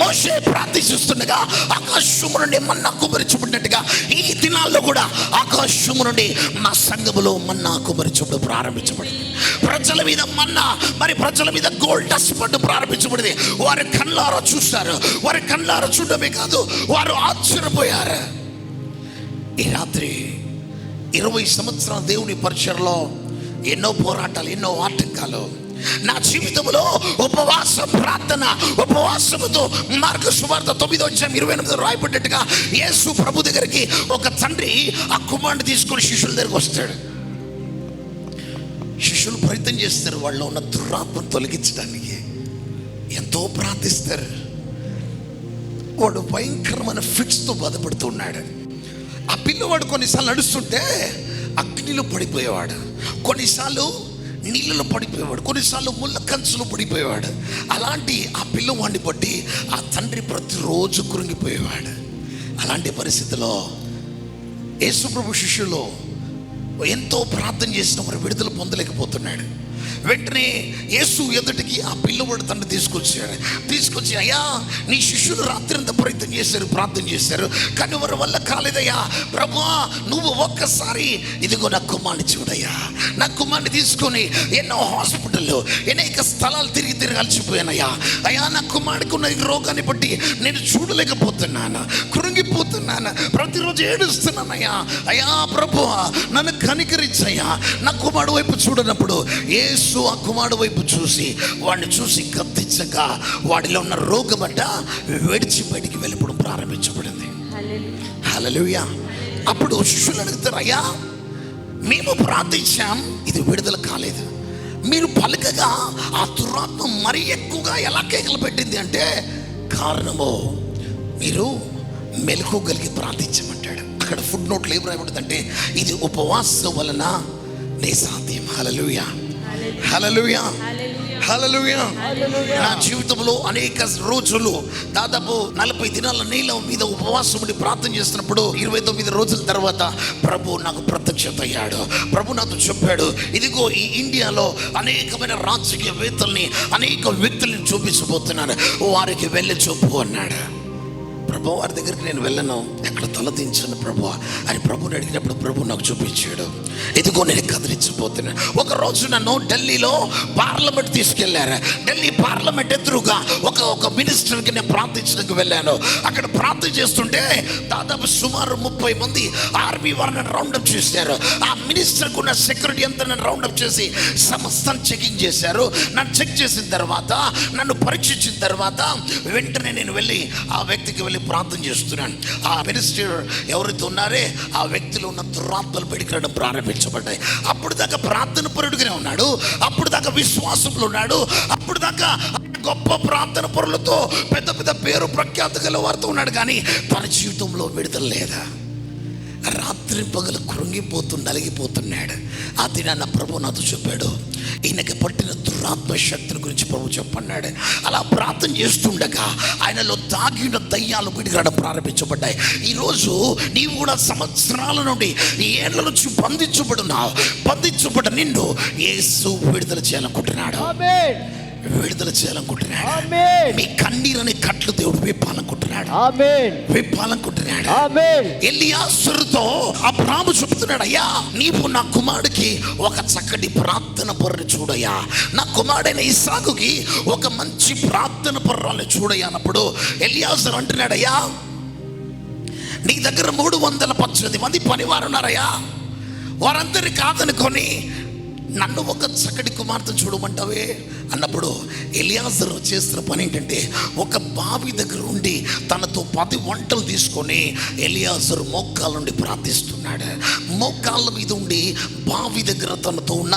మోషే ప్రార్థిస్తుండగా ఆకాశము నుండి మన్నా కుమరించబడినట్టుగా ఈ దినాల్లో కూడా ఆకాశము నుండి నా సంఘములో మన్నా కుమరించబడి ప్రారంభించబడింది. ప్రజల మీద మన్నా, మరి ప్రజల మీద గోల్డ్ డస్ట్ పట్టు ప్రారంభించబడింది. వారి కళ్ళారా చూశారు. వారి కళ్ళారా చూడడమే కాదు, వారు ఆశ్చర్యపోయారు. ఈ రాత్రి 20 సంవత్సరాల దేవుని పరిచయంలో ఎన్నో పోరాటాలు, ఎన్నో ఆటంకాలు. నా జీవితంలో ఉపవాస ప్రార్థన, ఉపవాసముతో మార్కు సువార్త 9:28 రాయబడ్డట్టుగా యేసు ప్రభు దగ్గరికి ఒక తండ్రి ఆ కుమారుని తీసుకొని శిష్యుల దగ్గరికి వస్తాడు. శిష్యులు ప్రయత్నం చేస్తారు వాళ్ళు ఉన్న దురాత్మను తొలగించడానికి, ఎంతో ప్రార్థిస్తారు. వాడు భయంకరమైన ఫిట్స్తో బాధపడుతూ ఉన్నాడు. ఆ పిల్లవాడు కొన్నిసార్లు నడుస్తుంటే అగ్నిలో పడిపోయేవాడు, కొన్నిసార్లు నీళ్ళలో పడిపోయేవాడు, కొన్నిసార్లు ముళ్ళ కంచులో పడిపోయేవాడు. అలాంటి ఆ పిల్లవాడిని బట్టి ఆ తండ్రి ప్రతిరోజు కృంగిపోయేవాడు. అలాంటి పరిస్థితిలో యేసు ప్రభు శిష్యులు ఎంతో ప్రార్థన చేసిన వారు విడుదల పొందలేకపోతున్నాడు. వెంటనే యేసు ఎదుటికి ఆ పిల్లవాడు తండ్రి తీసుకొచ్చి అయ్యా, నీ శిష్యులు రాత్రి అంతా ప్రయత్నం చేశారు, ప్రార్థన చేశారు, కానీ వారి వల్ల కాలేదయ్యా. ప్రభువా, నువ్వు ఒక్కసారి ఇదిగో నా కుమారుని చూడయ్యా. నా కుమారుని తీసుకొని ఎన్నో హాస్పిటల్లో అనేక స్థలాలు తిరిగి అలసిపోయానయ్యా. అయ్యా, నా కుమారుడికి ఉన్న ఈ రోగాన్ని బట్టి నేను చూడలేకపోతున్నాను, కృంగిపోతున్నాను, ప్రతిరోజు ఏడుస్తున్నానయ్యా. అయ్యా ప్రభువా, నన్ను కనికరించయ్యా. నా కుమారుడు వైపు చూడనప్పుడు యేసు ఆ కుమారుడు వైపు చూసి వాడిని చూసి గద్దించగా వాడిలో ఉన్న రోగమంట విడిచి బయటికి వెళ్ళిపోవడం ప్రారంభించబడింది. హల్లెలూయా. అప్పుడు శిష్యులు అడుగుతారు, అయ్యా మేము ప్రార్థించాం, ఇది విడుదల కాలేదు. మీరు పలకగా ఆ దురాత్మ మరీ ఎక్కువగా ఎలా కేకలు పెట్టింది అంటే, కారణము మీరు మెలకువగలిగి ప్రార్థించమంటాడు. అక్కడ ఫుడ్ నోట్లో ఏం రాయబడుతుందంటే, ఇది ఉపవాసం వలన నీ సాధ్యం. హల్లెలూయా, హల్లెలూయా, హల్లెలూయా. నా జీవితంలో అనేక రోజులు, దాదాపు 40 దినాల నీళ్ళ మీద ఉపవాసం ఉండి ప్రార్థన చేస్తున్నప్పుడు 29 రోజుల తర్వాత ప్రభు నాకు ప్రత్యక్షత అయ్యాడు. ప్రభు నాతో చెప్పాడు, ఇదిగో ఈ ఇండియాలో అనేకమైన రాజకీయవేత్తల్ని, అనేక వ్యక్తుల్ని చూపించబోతున్నాను, వారికి వెళ్ళి చూపు అన్నాడు. ప్రభు వారి దగ్గరికి నేను వెళ్ళను, ఎక్కడ తలదించను ప్రభు అని ప్రభుని అడిగినప్పుడు ప్రభు నాకు చూపించాడు, ఇదిగో నేను కదిలించబోతున్నాను. ఒక రోజు నన్ను ఢిల్లీలో పార్లమెంట్ తీసుకెళ్లారు. ఢిల్లీ పార్లమెంట్ ఎదురుగా ఒక మినిస్టర్కి నేను ప్రార్థించడానికి వెళ్ళాను. అక్కడ ప్రార్థన చేస్తుంటే దాదాపు సుమారు 30 మంది ఆర్మీ వారిని రౌండప్ చేశారు. ఆ మినిస్టర్కి ఉన్న సెక్యూరిటీ అంతా నన్ను రౌండప్ చేసి సమస్తం చెకింగ్ చేశారు. నన్ను చెక్ చేసిన తర్వాత, నన్ను పరీక్షించిన తర్వాత వెంటనే నేను వెళ్ళి ఆ వ్యక్తికి వెళ్ళి ప్రార్థన చేస్తున్నాను. ఆ మినిస్టర్ ఎవరైతే ఉన్నారే ఆ వ్యక్తిలో ఉన్న దురాత్మలు బయటికి ప్రారంభించబడ్డాయి. అప్పుడు దాకా ప్రార్థన పరుడుగానే ఉన్నాడు, అప్పుడు దాకా విశ్వాసంలో ఉన్నాడు, అప్పుడు దాకా గొప్ప ప్రార్థన పరులతో పెద్ద పెద్ద పేరు ప్రఖ్యాత గల వారితో ఉన్నాడు. కానీ తన జీవితంలో విడుదల లేదా. రాత్రి పగలు కృంగిపోతూ నలిగిపోతున్నాడు. ఆ దినాన్న ప్రభు నాతో చెప్పాడు, ఈయనకి పట్టిన దురాత్మ శక్తిని గురించి ప్రభు చెప్పన్నాడు. అలా ప్రార్థన చేస్తుండగా ఆయనలో దాగిన దయ్యాలు బయటికి రావడం ప్రారంభించబడ్డాయి. ఈరోజు నీవు కూడా సంవత్సరాల నుండి, ఏళ్ళ నుంచి బంధించబడ్డ నిన్ను యేసు విడుదల చేయాలనుకుంటున్నాడు. విడుదల చేయాలనుకుంటున్నాడు. మీ కన్నీరని కట్లు దేవుడు విప్పాలనుకుంటున్నాడు. ఎలియాజరుతో అబ్రాహాము చెప్తున్నాడు, అయ్యా నీవు నా కుమారుడికి ఒక చక్కటి ప్రార్థన పరుని చూడయ్యా, నా కుమారుడైన ఇస్సాకుకి ఒక మంచి ప్రార్థన పరురాలని చూడయ్యా అన్నప్పుడు ఎలియాజరు అంటున్నాడు, అయ్యా నీ దగ్గర 318 మంది పనివారు ఉన్నారయ్యా, వారందరి కాదనుకొని నన్ను ఒక చక్కటి కుమార్తెను చూడమంటావే అన్నప్పుడు ఎలియాజరు చేస్తున్న పని ఏంటంటే, ఒక బావి దగ్గర ఉండి తనతో 10 వంటలు తీసుకొని ఎలియాజరు మోకాళ్ళ నుండి ప్రార్థిస్తున్నాడు. మోకాళ్ళ మీద ఉండి బావి దగ్గర తనతో ఉన్న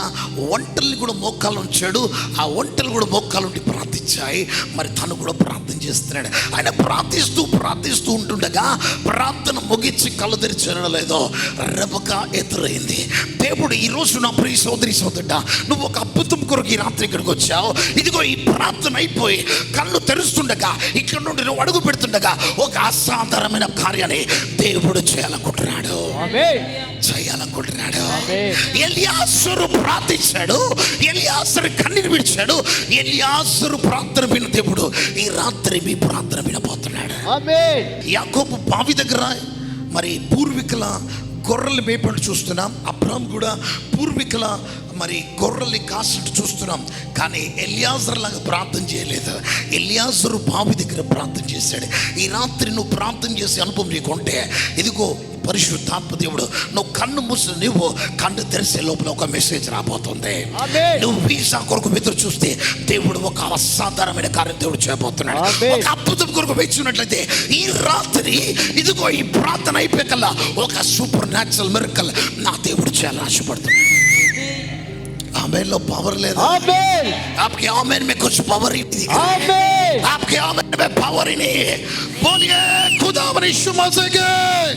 వంటల్ని కూడా మోకాళ్ళు ఉంచాడు. ఆ వంటలు కూడా మోకాళ్ళ నుండి ప్రార్థించాయి. మరి తను కూడా ప్రార్థన చేస్తున్నాడు. ఆయన ప్రార్థిస్తూ ఉంటుండగా ప్రార్థన ముగించి కళ్ళు తెరిచడం లేదో రెబెక్క ఎదురైంది. దేవుడు ఈరోజు నా ప్రియ సోదరి సోదరుడా, నువ్వు ఒక అద్భుతం కొరకు ఈ రాత్రి ఇక్కడికి వచ్చావు. ఇదిగో ఈ ప్రార్థన అయిపోయి కళ్ళు తెరుస్తుండగా, ఇక్కడ నుండి నువ్వు అడుగు పెడుతుండగా ఒక అసాధారణమైన కార్యాన్ని దేవుడు చేయాలనుకుంటున్నాడు. ఎలియాజరు ప్రార్థించాడు, ఎలియాజరు కన్నీరు విడిచాడు. ఎలియాజరు ప్రార్థన విన్న దేవుడు ఈ రాత్రి మీ ప్రార్థన వినబోతున్నాడు. యాకోబు బావి దగ్గర మరి పూర్వీకుల గొర్రెలు మేపండి చూస్తున్నాం. అబ్రహాం కూడా పూర్వీకుల మరి గొర్రెల్ని కాసిట్టు చూస్తున్నాం. కానీ ఎలియాజరు లాగా ప్రార్థన చేయలేదు. ఎలియాజరు బావి దగ్గర ప్రార్థన చేశాడు. ఈ రాత్రి నువ్వు ప్రార్థన చేసే అనుభవం నీకుంటే, ఇదిగో పరిశుద్ధాత్మ దేవుడు నువ్వు కన్ను మూసి నువ్వు కన్ను తెరిసే లోపల ఒక మెసేజ్ రాబోతుంది. నువ్వు వీసా కొరకు ఎదురు చూస్తే దేవుడు ఒక అసాధారణమైన కార్యం దేవుడు చేయబోతున్నాడు. ఒక అద్భుతం కొరకు వేచున్నట్లయితే ఈ రాత్రి ఇదిగో ఈ ప్రార్థన అయిపోయేకల్లా ఒక సూపర్ న్యాచురల్ మిరకల్ నా దేవుడు చేయాలని ఆశపడుతున్నాడు. आमेन लो पावर ले आमेन आपके आमेन में कुछ पावर ही नहीं आमेन आपके आमेन में पावर ही नहीं है बोलिए खुदा यीशु मसीह के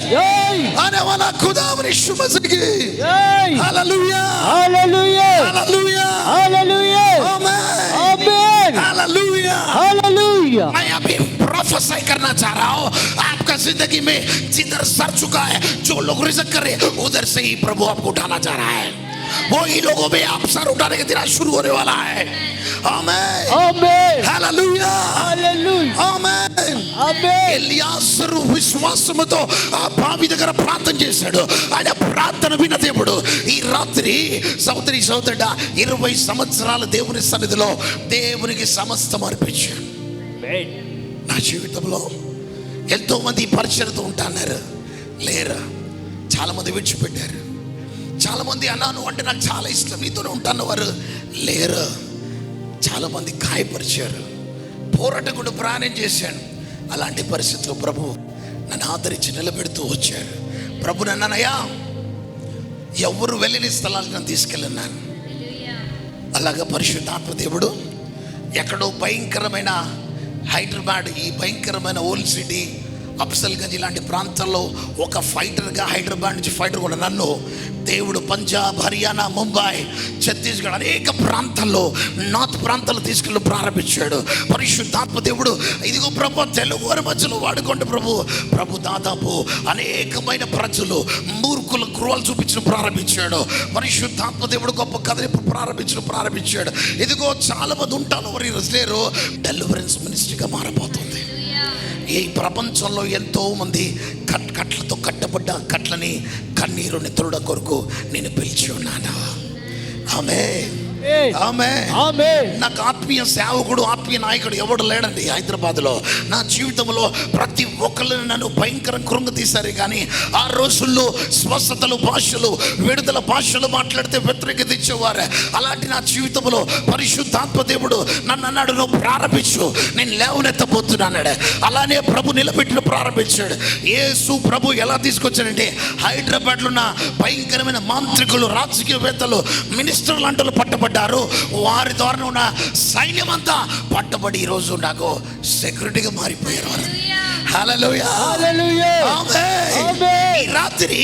जय आने वाला खुदा यीशु मसीह की जय hallelujah hallelujah hallelujah hallelujah amen amen hallelujah hallelujah मैं अभी प्रोफेसाई करना चाह रहा हूँ आपका जिंदगी में जिधर सर चुका है जो लोग रिजेक्ट कर रहे हैं उधर से ही प्रभु आपको उठाना चाह रहा है वो ही लोगों में आप सर उठाने का दिन शुरू होने वाला है आमेन आमेन हालेलुया हालेलुया आमेन आमेन ఎలియాజరు విశ్వాసముతో ఆ బావి దగ్గర ప్రార్థన చేశాడు. ఆయన ప్రార్థన విన్న దేవుడు ఈ రాత్రి సోదరి సోదరుడా 20 సంవత్సరాల దేవుని సన్నిధిలో దేవునికి సమస్తం అర్పించాను. నా జీవితంలో ఎంతో మంది పరిచయతో ఉంటారు, లేరు. చాలా మంది విడిచిపెట్టారు. చాలా మంది అన్నాను అంటే నాకు చాలా ఇష్టం, నీతోనే ఉంటాను వారు లేరు. చాలా మంది గాయపరిచారు, పోరాటం కూడా ప్రయాణం చేశాను. అలాంటి పరిస్థితుల్లో ప్రభు నన్ను ఆదరించి నిలబెడుతూ వచ్చారు. ప్రభు నన్నయ్యా ఎవరు వెళ్ళని స్థలాలకు నన్ను తీసుకెళ్ళన్నాను. అలాగా పరిశుద్ధాత్మ దేవుడు ఎక్కడో భయంకరమైన హైదరాబాద్, ఈ భయంకరమైన ఓల్డ్ సిటీ, అఫ్జల్గంజ్ ఇలాంటి ప్రాంతాల్లో ఒక ఫైటర్గా, హైదరాబాద్ నుంచి ఫైటర్ కూడా నన్ను దేవుడు పంజాబ్, హర్యానా, ముంబై, ఛత్తీస్గఢ్ అనేక ప్రాంతాల్లో, నార్త్ ప్రాంతాల్లో తీసుకెళ్ళి ప్రారంభించాడు పరిశుద్ధాత్మ దేవుడు. ఇదిగో ప్రభు తెలుగు వారి మధ్యలో వాడుకోండి ప్రభు దాదాపు అనేకమైన ప్రజలు మూర్ఖుల గృహాలు చూపించడం ప్రారంభించాడు పరిశుద్ధాత్మ దేవుడు. గొప్ప కథని ప్రారంభించాడు. ఇదిగో చాలా మంది ఉంటాను వారి లేరు, డెలివరెన్స్ మినిస్ట్రీగా మారబోతుంది. ఈ ప్రపంచంలో ఎంతో మంది కట్లతో కట్టబడ్డ కట్లని కన్నీరు నిద్రడ కొరకు నేను పిలిచి ఉన్నాను. నాకు ఆత్మీయ సేవకుడు, ఆత్మీయ నాయకుడు ఎవడు లేడండి హైదరాబాద్లో. నా జీవితంలో ప్రతి ఒక్కరిని నన్ను భయంకరం కృంగతీశారు. కానీ ఆ రోజుల్లో స్వస్థతలు, భాషలు, విడుదల భాషలు మాట్లాడితే వ్యతిరేకత ఇచ్చేవారు. అలాంటి నా జీవితంలో పరిశుద్ధాత్మ దేవుడు నన్ను అన్నాడు, నువ్వు ప్రారంభించు, నేను లేవనెత్తబోతున్నాడు. అలానే ప్రభు నిలబెట్టిన ప్రారంభించాడు. యేసు ప్రభు ఎలా తీసుకొచ్చాడంటే హైదరాబాద్లో ఉన్న భయంకరమైన మాంత్రికులు, రాజకీయవేత్తలు, మినిస్టర్లు అంటూ పట్టబడ్డారు. వారి ద్వారా ఉన్న సైన్యం అంతా పట్టబడి ఈరోజు నాకు సెక్యూరిటీగా మారిపోయారు. హల్లెలూయా. ఈ రాత్రి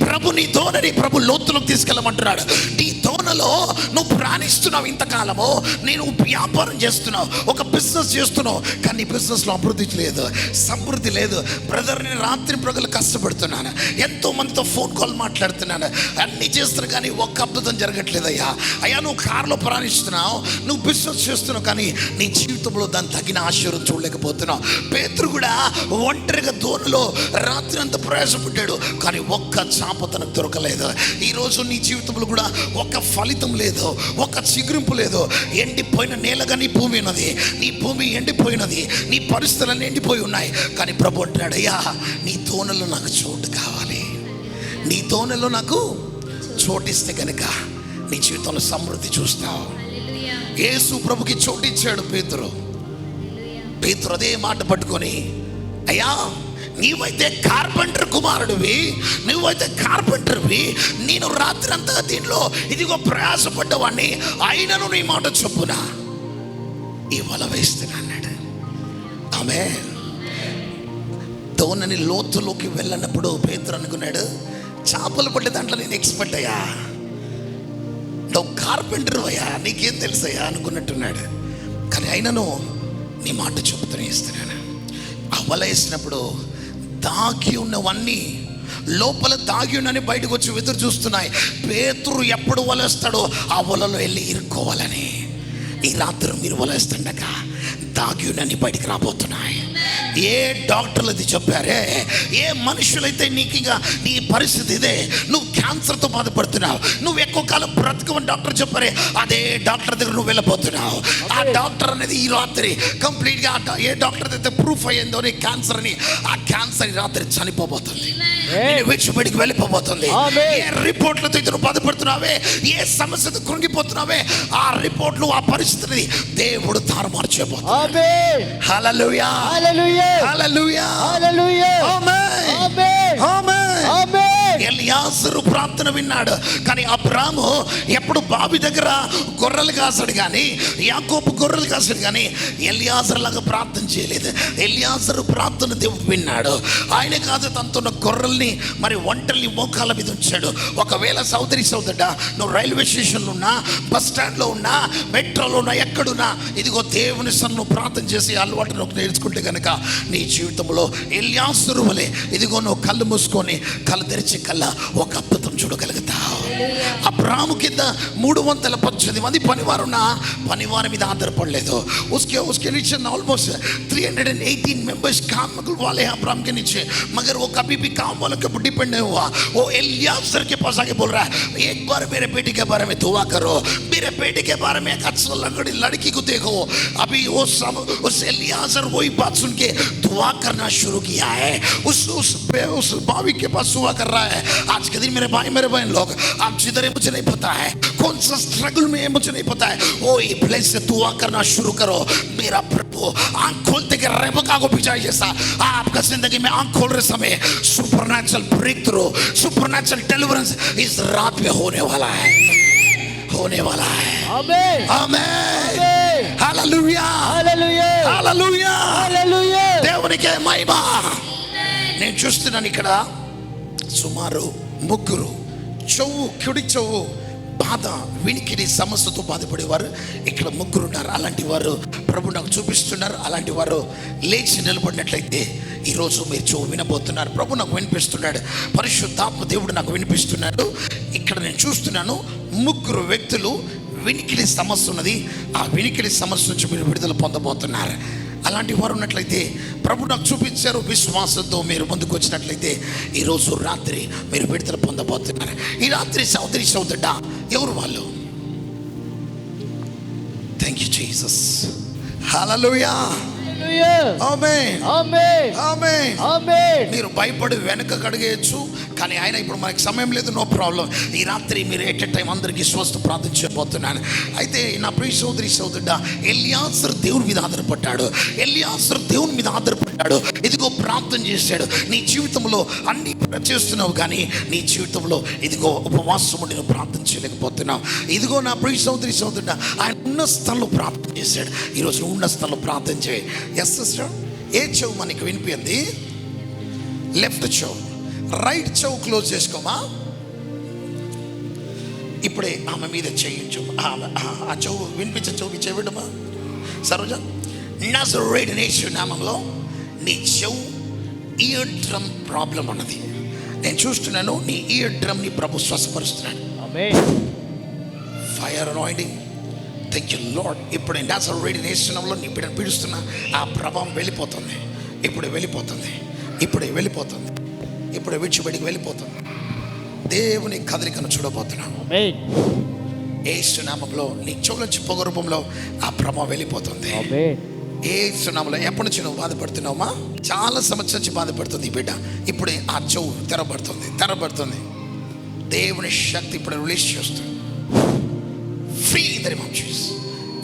ప్రభు నీ దోనని ప్రభు లోతులకు తీసుకెళ్ళమంటున్నాడు. నీ దోనలో నువ్వు ప్రాణిస్తున్నావు. ఇంతకాలము నేను వ్యాపారం చేస్తున్నావు, ఒక బిజినెస్ చేస్తున్నావు, కానీ బిజినెస్ లో అభివృద్ధి లేదు, సమృద్ధి లేదు. బ్రదర్, నేను రాత్రి ప్రజలు కష్టపడుతున్నాను, ఎంతో మందితో ఫోన్ కాల్ మాట్లాడుతున్నాను, అన్ని చేస్తున్నా కానీ ఒక్క అద్భుతం జరగట్లేదు. అయ్యా నువ్వు కారులో ప్రాణిస్తున్నావు, నువ్వు బిజినెస్ చేస్తున్నావు, కానీ నీ జీవితంలో దాన్ని తగిన ఆశీర్వాదం చూడలేకపోతున్నావు. పేతురు కూడా ఒంటరిగా దోణిలో రాత్రి అంతా ప్రయాసపడ్డాడు, కానీ ఒక్క చాప తనకు దొరకలేదు. ఈరోజు నీ జీవితంలో కూడా ఒక ఫలితం లేదు, ఒక చిగురింపు లేదు. ఎండిపోయిన నేలగా నీ భూమి ఉన్నది, నీ భూమి ఎండిపోయినది, నీ పరిస్థితులన్నీ ఎండిపోయి ఉన్నాయి. కానీ ప్రభు అంటున్నాడు, అయ్యా నీ దోణలో నాకు చోటు కావాలి, నీ దోణలో నాకు చోటిస్తే కనుక నీ జీవితంలో సమృద్ధి చూస్తావు. యేసు ప్రభుకి చోటిచ్చాడు పేతురు. అదే మాట పట్టుకొని, అయ్యా నీవైతే కార్పెంటర్ కుమారుడివి, నువ్వైతే కార్పెంటర్వి, నేను రాత్రి అంతా దీనిలో ఇదిగో ప్రయాసపడ్డవాడిని, అయినను నీ మాట చొప్పున ఈ వల వేస్తున్నాడు. ఆమేన్. దోణని లోతులోకి వెళ్ళినప్పుడు పేతురు అనుకున్నాడు, చేపలు పట్టే దాంట్లో నేను ఎక్స్పర్ట్ అయ్యా, నువ్వు కార్పెంటర్ అయ్యా, నీకేం తెలుసయ్యా అనుకున్నట్టున్నాడు. కానీ అయినను నీ మాట చెబుతూనే ఇస్తున్నాను. ఆ వల వేసినప్పుడు దాగి ఉన్నవన్నీ లోపల దాగి ఉన్నని బయటకు వచ్చి ఎదురు చూస్తున్నాయి. పేతురు ఎప్పుడు వలేస్తాడో ఆ వలలో వెళ్ళి ఇరుక్కోవాలని. ఈ రాత్రి మీరు వలేస్తుండగా దాగి ఉన్నని బయటికి రాబోతున్నాయి. ఏ డాక్టర్లు అది చెప్పారే, ఏ మనుషులైతే నీకు ఇంకా నీ పరిస్థితి ఇదే, నువ్వు క్యాన్సర్తో బాధపడుతున్నావు, నువ్వు ఎక్కువ కాలం బ్రతకమని డాక్టర్ చెప్పారే, అదే డాక్టర్ దగ్గర నువ్వు వెళ్ళబోతున్నావు. ఆ డాక్టర్ అనేది ఈ రాత్రి కంప్లీట్గా ఏ డాక్టర్ అయితే ప్రూఫ్ అయ్యిందో నీ క్యాన్సర్ అని, ఆ క్యాన్సర్ ఈ రాత్రి చనిపోబోతుంది, విడిచిపెడికి వెళ్ళిపోబోతుంది. ఏ రిపోర్ట్లతో నువ్వు బాధపడుతున్నావే, ఏ సమస్యతో కృంగిపోతున్నావే, ఆ రిపోర్ట్లు, ఆ పరిస్థితిని దేవుడు తారుమార్చేపోతాడు. హల్లెలూయా, హల్లెలూయా, హల్లెలూయా, హల్లెలూయా, ఆమేన్, ఆమేన్, ఆమేన్, ఆమేన్. ఎలియాజరు ప్రార్థన విన్నాడు, కానీ అబ్రాము ఎప్పుడు బావి దగ్గర గొర్రెలు కాసాడు, కానీ యాకోబు గొర్రెలు కాసాడు, కానీ ఎలియాజరు లాగా ప్రార్థన చేయలేదు. ఎలియాజరు ప్రార్థన దేవుడు విన్నాడు. ఆయన కాదు తనతో గొర్రెల్ని మరి ఒంటల్ని మోకాల మీద ఉంచాడు. ఒకవేళ సోదరుడా నువ్వు రైల్వే స్టేషన్లో ఉన్నా, బస్ స్టాండ్లో ఉన్నా, మెట్రోలో ఉన్నా, ఎక్కడున్నా, ఇదిగో దేవుని సన్ను ప్రార్థన చేసి అలవాటు నువ్వు నేర్చుకుంటే కనుక నీ జీవితంలో ఎలియాజరు వలె ఇదిగో నువ్వు కళ్ళు మూసుకొని కళ్ళు తెరిచి కల్లా ఒక అద్భుతం చూడగలుగుతావు. అబ్రాము కింద 318 మంది పనివారు ఉన్నా పనివారి మీద ఆధారపడలేదు. उसके नीचे ऑलमोस्ट 318 मेंबर्स काम वाले हैं अब्राम के नीचे, मगर वो कभी भी काम वालों के ऊपर डिपेंड नहीं हुआ. वो एलियाजर के पास आके बोल रहा है, एक बार मेरे बेटे के बारे में दुआ करो, मेरे बेटे के बारे में एक अच्छा लड़की को देखो. अभी वो सब उस एलियाजर वही बात सुन के दुआ करना शुरू किया है. उस बावी के पास दुआ कर रहा है. है। आज के दिन मेरे भाई मेरे बहन लोग, आप जिधर है मुझे नहीं पता है, कौन सा स्ट्रगल में है मुझे नहीं पता है, वो ये प्लेस से दुआ करना शुरू करो। मेरा प्रभु आंख खोलते के रेबका को भिजाई जैसा आपका जिंदगी में आंख खोल रहे समय supernatural breakthrough, supernatural deliverance इस रात में होने वाला है, होने वाला है। आमेन ఆమేన్ ఆమేన్ హల్లెలూయా హల్లెలూయా హల్లెలూయా హల్లెలూయా దేవునికే మహిమ. నేను చూస్తున్నాను ఇక్కడ సుమారు ముగ్గురు చెవు, కుడి చెవు బాధ, వినికిడి సమస్యతో బాధపడేవారు ఇక్కడ ముగ్గురు ఉన్నారు. అలాంటి వారు ప్రభు నాకు చూపిస్తున్నారు. అలాంటి వారు లేచి నిలబడినట్లయితే ఈరోజు మీరు చెవు వినబోతున్నారు. ప్రభు నాకు వినిపిస్తున్నాడు, పరిశుద్ధాత్మ దేవుడు నాకు వినిపిస్తున్నాడు. ఇక్కడ నేను చూస్తున్నాను ముగ్గురు వ్యక్తులు వినికిడి సమస్య ఉన్నది. ఆ వినికిడి సమస్య నుంచి మీరు విడుదల పొందబోతున్నారు. అలాంటి వారు ఉన్నట్లయితే ప్రభు నాకు చూపించారు. విశ్వాసంతో మీరు ముందుకు వచ్చినట్లయితే ఈరోజు రాత్రి మీరు విడుదల పొందబోతున్నారు. ఈ రాత్రి సోదరి సోదరుడా, ఎవరు వాళ్ళు? Thank you Jesus. Hallelujah hallelujah amen amen amen. Amen. మీరు భయపడి వెనక అడిగేయచ్చు, కానీ ఆయన ఇప్పుడు మనకి సమయం లేదు, నో ప్రాబ్లం. ఈ రాత్రి మీరు ఎట్ ఎ టైం అందరికీ స్వస్థ ప్రార్థన చేయబోతున్నాను. అయితే నా ప్రియ సోదరి సోదరుడా, ఎలియాజరు దేవుని మీద ఆధారపడ్డాడు. ఎలియాజరు దేవుని మీద ఆధారపడ్డాడు. ఇదిగో ప్రార్థన చేశాడు. నీ జీవితంలో అన్ని చేస్తున్నావు, కానీ నీ జీవితంలో ఇదిగో ఉపవాసం ఉండి నువ్వు ప్రార్థన చేయలేకపోతున్నావు. ఇదిగో నా ప్రియ సోదరి సోదరుడా, ఆయన ఉన్న స్థలంలో ప్రార్థన చేశాడు. ఈరోజు ఉన్న స్థలంలో ప్రార్థన చేయి. ఎస్ సిస్టర్, ఏ చెవు మనకి వినిపింది? లెఫ్ట్ చెవు. రైట్ చెవు క్లోజ్ చేసుకోమా. ఇప్పుడే ఆమె మీద చేయించు. ఆ చెవు వినిపించే చెవుకి చేయబడమా. సరోజ, నజరేయుడైన యేసు నామములో నీ చెవు ఇయర్ డ్రమ్ ప్రాబ్లం ఉన్నది. నేను చూస్తున్నాను నీ ఇయర్ డ్రమ్ ని ప్రభు స్వస్థపరుస్తున్నాడు. Amen. Fire anointing. Thank you Lord. ఇప్పుడు నజరేయుడైన యేసు నామములో నీ బిడ్డను పీడిస్తున్న ఆ ప్రభావం వెళ్ళిపోతుంది. ఇప్పుడే వెళ్ళిపోతుంది. ఇప్పుడే వెళ్ళిపోతుంది. ఇప్పుడే విడిచిపెడికి వెళ్ళిపోతుంది. దేవుని కదలికను చూడబోతున్నాం. ఆమేన్ యేసు నామములో నీ చెవుల నుంచి పొగ రూపంలో ఆ ప్రభావం వెళ్ళిపోతుంది. ఆమేన్. యేసు నామములో. ఎప్పటి నుంచి నువ్వు బాధపడుతున్నావా? చాలా సంవత్సరాల నుంచి బాధపడుతుంది ఈ బిడ్డ. ఇప్పుడే ఆ చెవు తెరబడుతుంది. దేవుని శక్తి ఇప్పుడు రిలీజ్ చేస్తుంది. Free in the name of Jesus.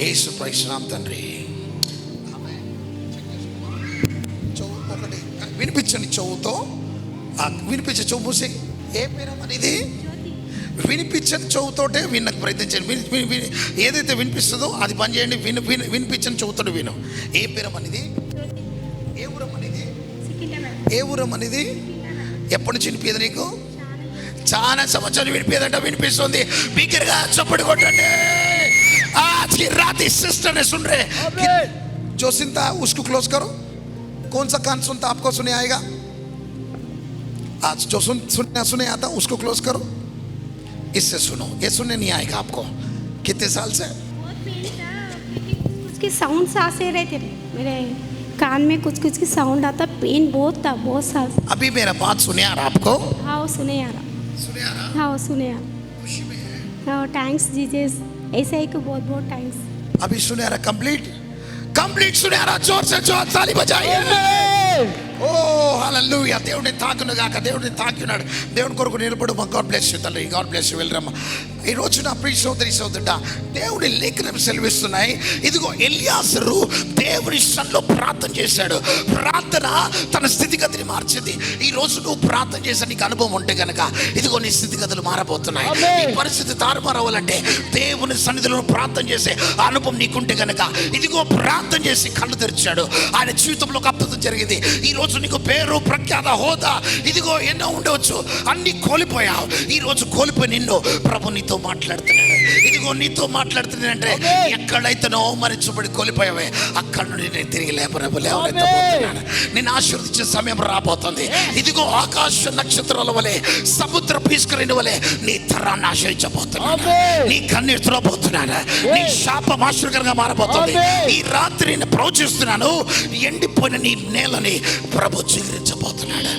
యేసు ప్రైస్తున్నాం తండ్రి. ఆమేన్. చెవు ఒకటి వినిపించండి. చెవుతో వినిపించే చెవు మూసి. ఏ పేరమ్మా ఇది? వినిపించని చెవుతోటే వినకు ప్రయత్నించండి. ఏదైతే వినిపిస్తుందో అది పని చేయండి. వినిపించని చెవుతోటి విను. ఏ పేరమ్మనిది? ఏ ఊరమ్మనిది? ఏ ఊరమ్మనిది? ఎప్పటి నుంచి వినిపించదు నీకు? చాలా సంవత్సరాలు వినిపించదంట. వినిపిస్తుంది. బిగ్గరగా చప్పటి కొట్టండి. आज की रात इस सिस्टर ने सुन रहे जो सुनता है उसको क्लोज करो. कौन सा कान सुनता आपको सुने आएगा? आज जो सुने आता उसको क्लोज करो. इससे सुनो. ये सुनने नहीं आएगा आपको. कितने साल से? उसके साउंड सांसे रहते थे मेरे कान में, कुछ कुछ की साउंड आता. पेन बहुत था, बहुत साल. अभी मेरा बात सुने आ रहा आपको? हाँ वो सुने आ रहा. सुने आ रहा? हाँ वो सुने आ खुशी में है. रहा. Thanks Jesus. ऐसा ही को बहुत बहुत थैंक्स. अभी सुने आ रहा? कंप्लीट सुने आ रहा. जोर से जोर ताली बजाइए. ఓ హల్లెలూయా. దేవుడిని తాకును గాక. దేవుడిని తాకినాడు. దేవుని కొరకు నిలబడు. గాడ్ బ్లెస్ యు తల్లి. God bless you. వెళ్ళరమ్మా. ఈ రోజు నా ప్రియ సోదరి సోదరుడా, దేవుని లేఖనం సెలవిస్తున్నాయి. ఇదిగో ఎలియాజరు దేవుని సన్నిధిలో ప్రార్థన చేశాడు. ప్రార్థన తన స్థితిగతిని మార్చింది. ఈ రోజు నువ్వు ప్రార్థన చేసే నీకు అనుభవం ఉంటే కనుక ఇదిగో నీ స్థితిగతులు మారబోతున్నాయి. నీ పరిస్థితి తారుమారవ్వాలంటే దేవుని సన్నిధిలో ప్రార్థన చేసే అనుభవం నీకుంటే కనుక ఇదిగో ప్రార్థన చేసి కళ్ళు తెరిచాడు. ఆయన జీవితంలో ఒక అద్భుతం జరిగింది. ఈ రోజు నీకు పేరు, ప్రఖ్యాత, హోదా ఇదిగో ఎన్నో ఉండవచ్చు. అన్ని కోల్పోయావు. ఈ రోజు కోల్పోయి నిన్ను ప్రభు నీతో మాట్లాడుతున్నాడు. ఇదిగో నీతో మాట్లాడుతున్నాడంటే ఎక్కడైతే నువ్వు అవమానించబడి కోల్పోయావే అక్కడ నుండి నేను తిరిగి లేవనెత్తబోతున్నాను. నేను ఆశీర్వదించే సమయం రాబోతుంది. ఇదిగో ఆకాశ నక్షత్రాల వలె, సముద్ర పీస్కరిని వలె నీ తరాన్ని ఆశ్రయించబోతున్నాను. నీ కన్నీరు తులబోతున్నాను. నీ శాపం ఆశీర్వాదంగా మారబోతుంది. ఈ రాత్రి నేను ప్రవచిస్తున్నాను. ఎండిపోయిన నీ నేలని ప్రభు చిగురించబోతున్నాడు.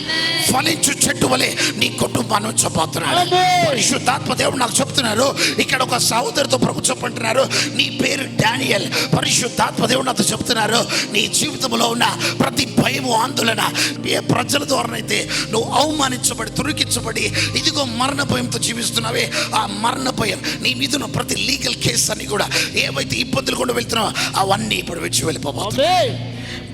ఫలించు చెట్టు వలె నీ కుటుంబాన్ని ఉంచబోతున్నాడు. పరిశుద్ధాత్మ దేవుడు నాకు చెప్తున్నాడు. చెప్తున్నారు. ఇక్కడ ఒక సహోదరితో ప్రభు చెప్తున్నారు, నీ పేరు డానియల్. పరిశుద్ధాత్మ దేవుడు నాతో చెప్తున్నారు, నీ జీవితంలో ఉన్న ప్రతి భయము, ఆందోళన, ఏ ప్రజల ద్వారానైతే నువ్వు అవమానించబడి, తురికించబడి, ఇదిగో మరణ భయంతో జీవిస్తున్నావే, ఆ మరణ భయం, నీ మీద ఉన్న ప్రతి లీగల్ కేసు అన్ని కూడా, ఏవైతే ఇబ్బందులు కూడా వెళ్తున్నావో అవన్నీ ఇప్పుడు విడిచి వెళ్ళిపోతున్నాయి.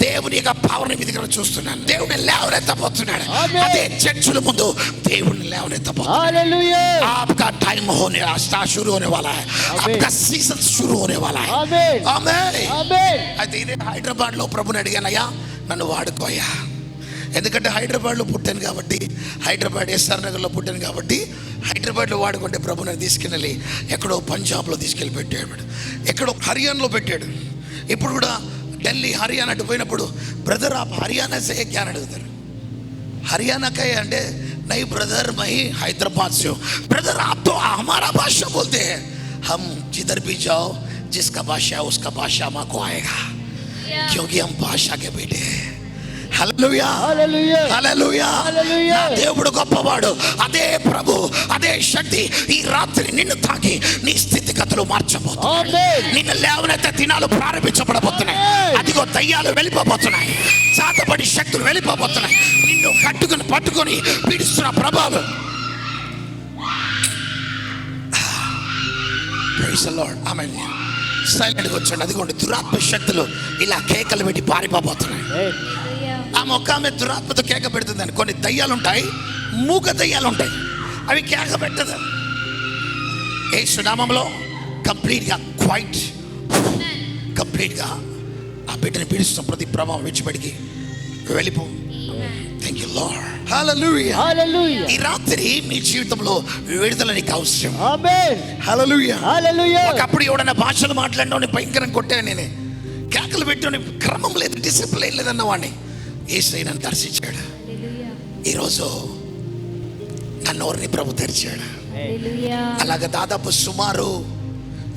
దేవుని యొక్క పవర్ నీ దగ్గర చూస్తున్నాను. దేవుని లేవనెత్తబోతున్నాడు. అదే చర్చిల ముందు దేవుని లేవనెత్తబోతున్నాడు. आपका टाइम होने स्टार्ट शुरू होने वाला है, आपका सीजन शुरू होने वाला है. आमीन. అయితే ఇదే హైదరాబాద్ లో ప్రభుని అడిగానయ్యా, నన్ను వాడుకోయా. ఎందుకంటే హైదరాబాద్లో పుట్టాను కాబట్టి, హైదరాబాద్ ఎస్ఆర్ నగర్లో పుట్టాను కాబట్టి, హైదరాబాద్లో వాడుకుంటే ప్రభు నన్ను తీసుకెళ్ళి ఎక్కడో పంజాబ్లో తీసుకెళ్ళి పెట్టాడు, ఎక్కడో హర్యానాలో పెట్టాడు. ఇప్పుడు కూడా ఢిల్లీ, హర్యానా అటు పోయినప్పుడు, బ్రదర్ आप हरियाणा से क्या అడుగుతారు. हरियाणा का అంటే नहीं ब्रदर मैं हैदराबाद से हूँ. ब्रदर आप तो हमारा भाषा बोलते हैं. हम जिधर भी जाओ, जिसका भाषा है उसका भाषा हमको आएगा, क्योंकि हम भाषा के बेटे हैं. హల్లెలూయా, హల్లెలూయా. నా దేవుడు గొప్పవాడు. అదే ప్రభు, అదే శక్తి ఈ రాత్రి నిన్ను తాకి నీ స్థితిగతులు మార్చబోతున్నాయి. నిన్ను లేవనెత్తే దినాలు ప్రారంభించబడబోతున్నాయి. అదిగో దయ్యాలు వెళ్ళిపోబోతున్నాయి, చాతబడి శక్తులు వెళ్ళిపోబోతున్నాయి. నిన్ను కట్టుకుని పట్టుకొని పీడిస్తున్న ప్రభావం. Praise the Lord. ఆమేన్. సైలెంట్గా వచ్చాడు. అదిగోండి దురాత్మ శక్తులు ఇలా కేకలు పెట్టి పారిపోబోతున్నాయి. ఆ మొక్క ఆమె దురాత్మతో కేక పెడుతుందని. కొన్ని దయ్యాలు ఉంటాయి, మూగ దయ్యాలు ఉంటాయి, అవి కేక పెట్టదు. యేసు నామములో కంప్లీట్గా క్వైట్, కంప్లీట్గా ఆ బిడ్డని పీడిస్తున్న ప్రతి ప్రభావం విడిచిపెడికి వెళ్ళిపో. Thank you Lord. హల్లెలూయా. ఈ రాత్రి మీ జీవితంలో విడుదల నీకు అవసరం. ఆమేన్. హల్లెలూయా. ఒకప్పుడు ఎవడన్నా భాషలు మాట్లాడిన భయంకరంగా కొట్టాను, నేనే కేకలు పెట్టిన క్రమం లేదు, డిసిప్లిన్ లేదన్న వాడిని యేసయ్య నన్ను దర్శించాడు. ఈరోజు నన్ను ఎవరిని ప్రభు తెరిచాడు. అలాగే దాదాపు సుమారు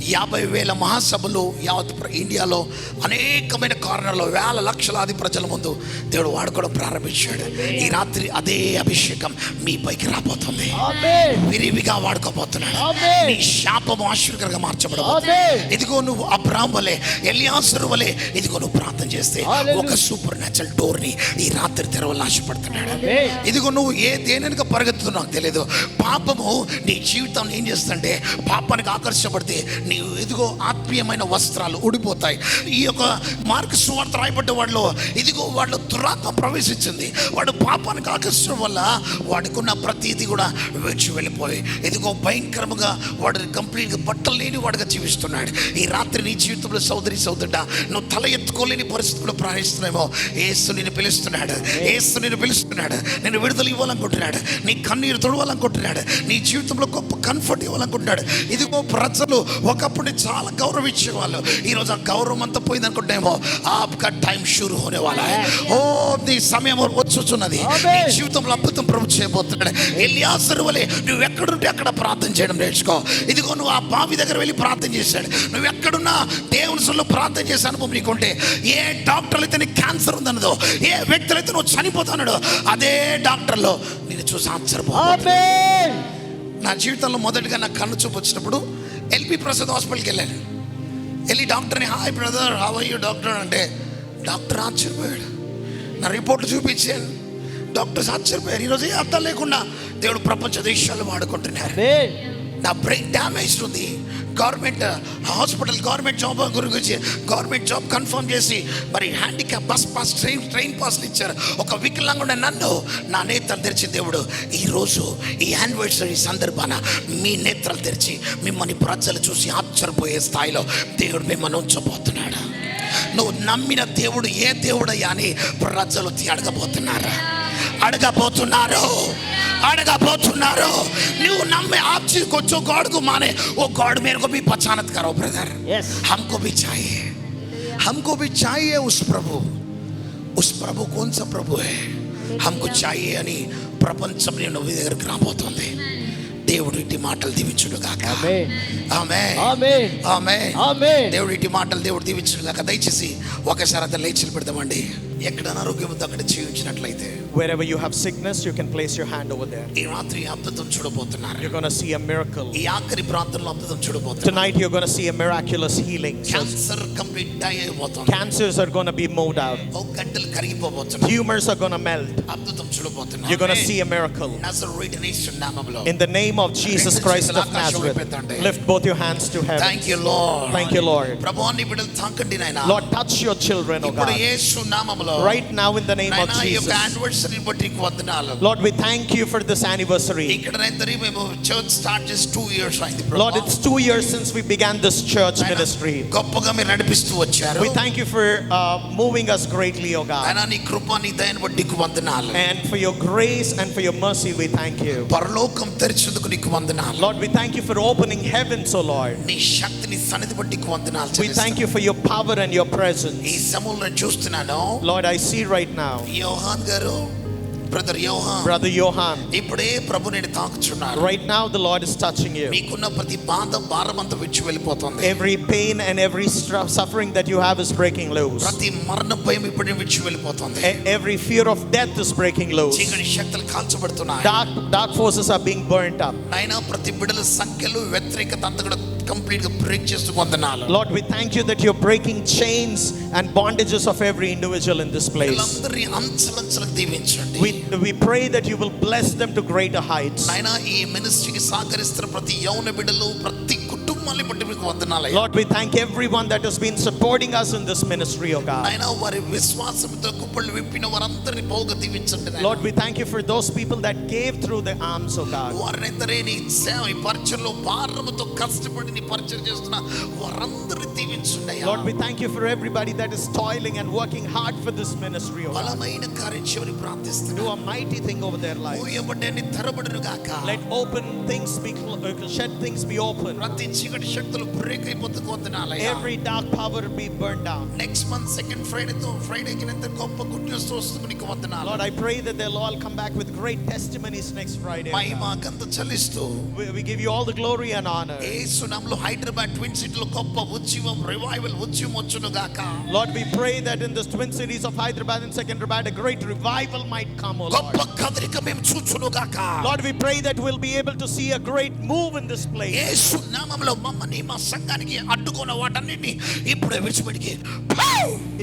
50,000 మహాసభలు యావత్ ఇండియాలో అనేకమైన కారణాల్లో వేల లక్షలాది ప్రజల ముందు దేవుడు వాడుకోవడం ప్రారంభించాడు. ఈ రాత్రి అదే అభిషేకం మీ పైకి రాబోతుంది. విరివిగా వాడుకోబోతున్నాడు. నీ శాపము ఆశీర్వాదంగా మార్చబడబోతుంది. ఇదిగో నువ్వు అబ్రాహాము వలె, ఎలియాజరు వలె, ఇదిగో నువ్వు ప్రార్థన చేస్తే ఒక సూపర్ న్యాచురల్ డోర్ ని ఈ రాత్రి తెరవాలని ఆశపడుతున్నాడు. ఇదిగో నువ్వు ఏ దేనికి పరిగెత్తుతున్నావు నాకు తెలియదు. పాపము నీ జీవితాన్ని ఏం చేస్తుంటే, పాపానికి ఆకర్షపడితే నీవు ఇదిగో ఆత్మీయమైన వస్త్రాలు ఊడిపోతాయి. ఈ యొక్క మార్కు సువార్త రాయబడ్డ వాడిలో ఇదిగో వాళ్ళ దురాత్మ ప్రవేశించింది. వాడు పాపానికి ఆకర్షణ వల్ల వాడుకున్న ప్రతిదీ కూడా విడిచి వెళ్ళిపోయి ఇదిగో భయంకరంగా వాడు కంప్లీట్గా బట్టలు లేని వాడుగా జీవిస్తున్నాడు. ఈ రాత్రి నీ జీవితంలో సోదరి సోదరుడా, నువ్వు తల ఎత్తుకోలేని పరిస్థితుల్లో ప్రయాణిస్తున్నామో యేసు నిన్ను పిలుస్తున్నాడు. యేసు నిన్ను పిలుస్తున్నాడు. నేను విడుదల ఇవ్వాలనుకుంటున్నాడు. నీ కన్నీరు తొడవాలనుకుంటున్నాడు. నీ జీవితంలో గొప్ప కంఫర్ట్ ఇవ్వాలనుకుంటున్నాడు. ఇదిగో ప్రజలు ఒకప్పుడు చాలా గౌరవించేవాళ్ళు, ఈరోజు ఆ గౌరవం అంతా పోయింది అనుకుంటేమో. ఆప్కా టైం షురూ హోనే వాలా హై. ఓ నీ సమయం వచ్చుచున్నది. నీ జీవితంలో అద్భుతం ప్రభు చేయబోతున్నాడు. ఎలియాజరు వలె నువ్వు ఎక్కడుంటే అక్కడ ప్రార్థన చేయడం నేర్చుకో. ఇదిగో నువ్వు ఆ బావి దగ్గర వెళ్ళి ప్రార్థన చేశాడు. నువ్వు ఎక్కడున్నా దేవుని సన్నిధిలో ప్రార్థన చేసే అనుభవం నీకుంటే, ఏ డాక్టర్లు అయితే నీకు క్యాన్సర్ ఉందన్నదో, ఏ వ్యక్తులు అయితే నువ్వు చనిపోతున్నాడో, అదే డాక్టర్లో నేను చూసి ఆశ్చర్యపోతాను. నా జీవితంలో మొదటిగా నా కన్ను చూపు వచ్చినప్పుడు ఎల్పి ప్రసాద్ హాస్పిటల్కి వెళ్ళాను. వెళ్ళి డాక్టర్ని, hi brother, how are you doctor అంటే, డాక్టర్ ఆశ్చర్యపోయాడు. నా రిపోర్ట్ చూపించాను, డాక్టర్స్ ఆశ్చర్యపోయారు. ఈరోజు ఏ అర్థం లేకుండా దేవుడు ప్రపంచ దేశాలు వాడుకుంటున్నారు. నా బ్రెయిన్ డ్యామేజ్ ఉంది. గవర్నమెంట్ హాస్పిటల్, గవర్నమెంట్ జాబ్ గురించి గవర్నమెంట్ జాబ్ కన్ఫర్మ్ చేసి మరి హ్యాండిక్యాప్ బస్ పాస్, ట్రైన్ పాస్లు ఇచ్చారు. ఒక వికలాంగుడు నన్ను నా నేత్రాలు తెరిచి దేవుడు ఈరోజు ఈ యానివర్సరీ సందర్భాన మీ నేత్రాలు తెరిచి మిమ్మల్ని ప్రజలు చూసి ఆశ్చర్యపోయే స్థాయిలో దేవుడు మిమ్మల్ని ఉంచబోతున్నాడు. నువ్వు నమ్మిన దేవుడు ఏ దేవుడయ్యా అని ప్రజలు अड़गबोतुन्नारो నువ్వు నమ్మే आप चीज को जो गॉड को माने वो गॉड मेरे को भी पहचानत करो ब्रदर. हमको भी चाहिए उस प्रभु कौन सा प्रभु है हमको चाहिए అని ప్రపంచం నువ్వు దగ్గరికి రాబోతుంది. దేవుడు ఇట్టి మాటలు దీవించును గాక. ఆమేన్. దేవుడు ఇట్టి మాటలు దేవుడు దీవించును గాక. దయచేసి ఒకసారి అంతా లేచి పెడదామండి. ఎక్కడ అనారోగ్యం ఉందో అక్కడ జీవించినట్లయితే Wherever you have sickness, you can place your hand over there. ఈ రాత్రి అద్భుతం చూడబోతున్నారు. You're going to see a miracle. ఈ ఆఖరి ప్రార్థనలో అద్భుతం చూడబోతున్నారు. Tonight you're going to see a miraculous healing. Cancer complete die అయిపోతుంది. Cancers are going to be moved out. ఓ గడ్డలు కరిగిపోబోతున్నాయి. Tumors are going to melt. అద్భుతం చూడబోతున్నారు. You're going to see a miracle. నజరేయుడైన యేసు నామములో. In the name of Jesus Christ of Nazareth, lift both your hands to heaven. Thank you Lord. Thank you, Lord. ప్రభువా నీ బిడ్డలు తాకండి నాయనా. Lord, touch your children, oh ఇప్పుడు God. యేసు నామములో. Right now in the name of నాయనా ఈ యొక్క Jesus. యానివర్సరీ బట్టి నీకు వందనాలు. Lord, we thank you for this anniversary. ఇక్కడ నైతే మేము చర్చ్ స్టార్ట్ చేసి 2 ఇయర్స్ అయింది ప్రభువా. Lord, it's 2 years since we began this church ministry. గొప్పగా మీరు నడిపిస్తూ వచ్చారు. We thank you for moving us greatly, oh God. నాయనా నీ కృప నీ దయను బట్టి నీకు వందనాలు. And for your grace and for your mercy, we thank you. పరలోకం తెరిచేందుకు నీకు వందనాలు. Lord, we thank you for opening heavens, oh Lord. నీ శక్తిని సన్నిధి బట్టి నీకు వందనాలు. We thank you for your power and your ఈ presence. సమూహంలో చూస్తున్నాను. Lord, I see right now, యోహాన్ గారు, బ్రదర్ యోహాన్, Brother Johan, ఇప్పుడే ప్రభు నేను తాకుచున్నాను. right now the Lord is touching you. మీకున్న ప్రతి బాధ భారం అంతా విడిచి వెళ్ళిపోతుంది. Every pain and every suffering that you have is breaking loose. ప్రతి మరణ భయం ఇప్పుడే విడిచి వెళ్ళిపోతుంది. Every fear of death is breaking loose. చీకటి శక్తులు కాల్చబడుతున్నాయి. Dark forces are being burnt up. నాయనా ప్రతి బిడ్డల సంఖ్యలు వ్యతిరేకత అంతా కూడా కంప్లీట్ గా బ్రేక్ చేస్తూ వందనాలు. Lord, we thank you that you're breaking chains and bondages of every individual in this place. వీళ్ళందరినీ అంచెలంచెలకు దీవించండి. We pray that you will bless them to greater heights. నాయనా ఈ మినిస్ట్రీకి సహకరిస్తున్న ప్రతి యౌన బిడ్డలు, ప్రతి కుటుంబాన్ని బట్టి మీకు వందనాలు. Lord, we thank everyone that has been supporting us in this ministry, oh God. నాయనా వారి విశ్వాసంతో కుప్పలు విప్పిన వారందరినీ బహుగా దీవించండి. Lord, we thank you for those people that gave through the arms, oh God. వారినిద్దరే నీ సేవ ఈ పరిచర్లో భారముతో కష్టపడి నీ పరిచయం చేస్తున్న వారందరినీ దీవించండి. Lord, we thank you for everybody that is toiling and working hard for this ministry, oh God. బలమైన కార్యం చివరి ప్రార్థిస్తున్నాను. Do a mighty thing over their lives. మూయబడ్డని తెరబడును గాక. Let open things be shed things be open. ప్రతి చీకటి శక్తులు break అయిపోతుకు వందనాలయ్యా. Every dark power be burned down. Next month second ఫ్రైడేకి ఎంత గొప్ప గుడ్ న్యూస్ వస్తుంది నీకు వందనాలు. Lord, I pray that they'll all come back with great testimonies next Friday. మహిమ గంత చెల్లిస్తూ We give you all the glory and honor. యేసు నామములో Hyderabad twin సిటీలో గొప్ప ఉజ్జీవం రివైవల్ ఉజ్జీవం వచ్చును గాక. Lord, we pray that in the twin cities of Hyderabad and Secunderabad a great revival might come, oh గొప్ప Lord. కదలిక మేము చూచును గాక. Lord, we pray that we'll be able to see a great move in this place. యేసు నామములో మమ్మల్ని మా సంఘానికి అడ్డుకున్న వాటన్నిటిని ఇప్పుడే విడిచిపెట్టి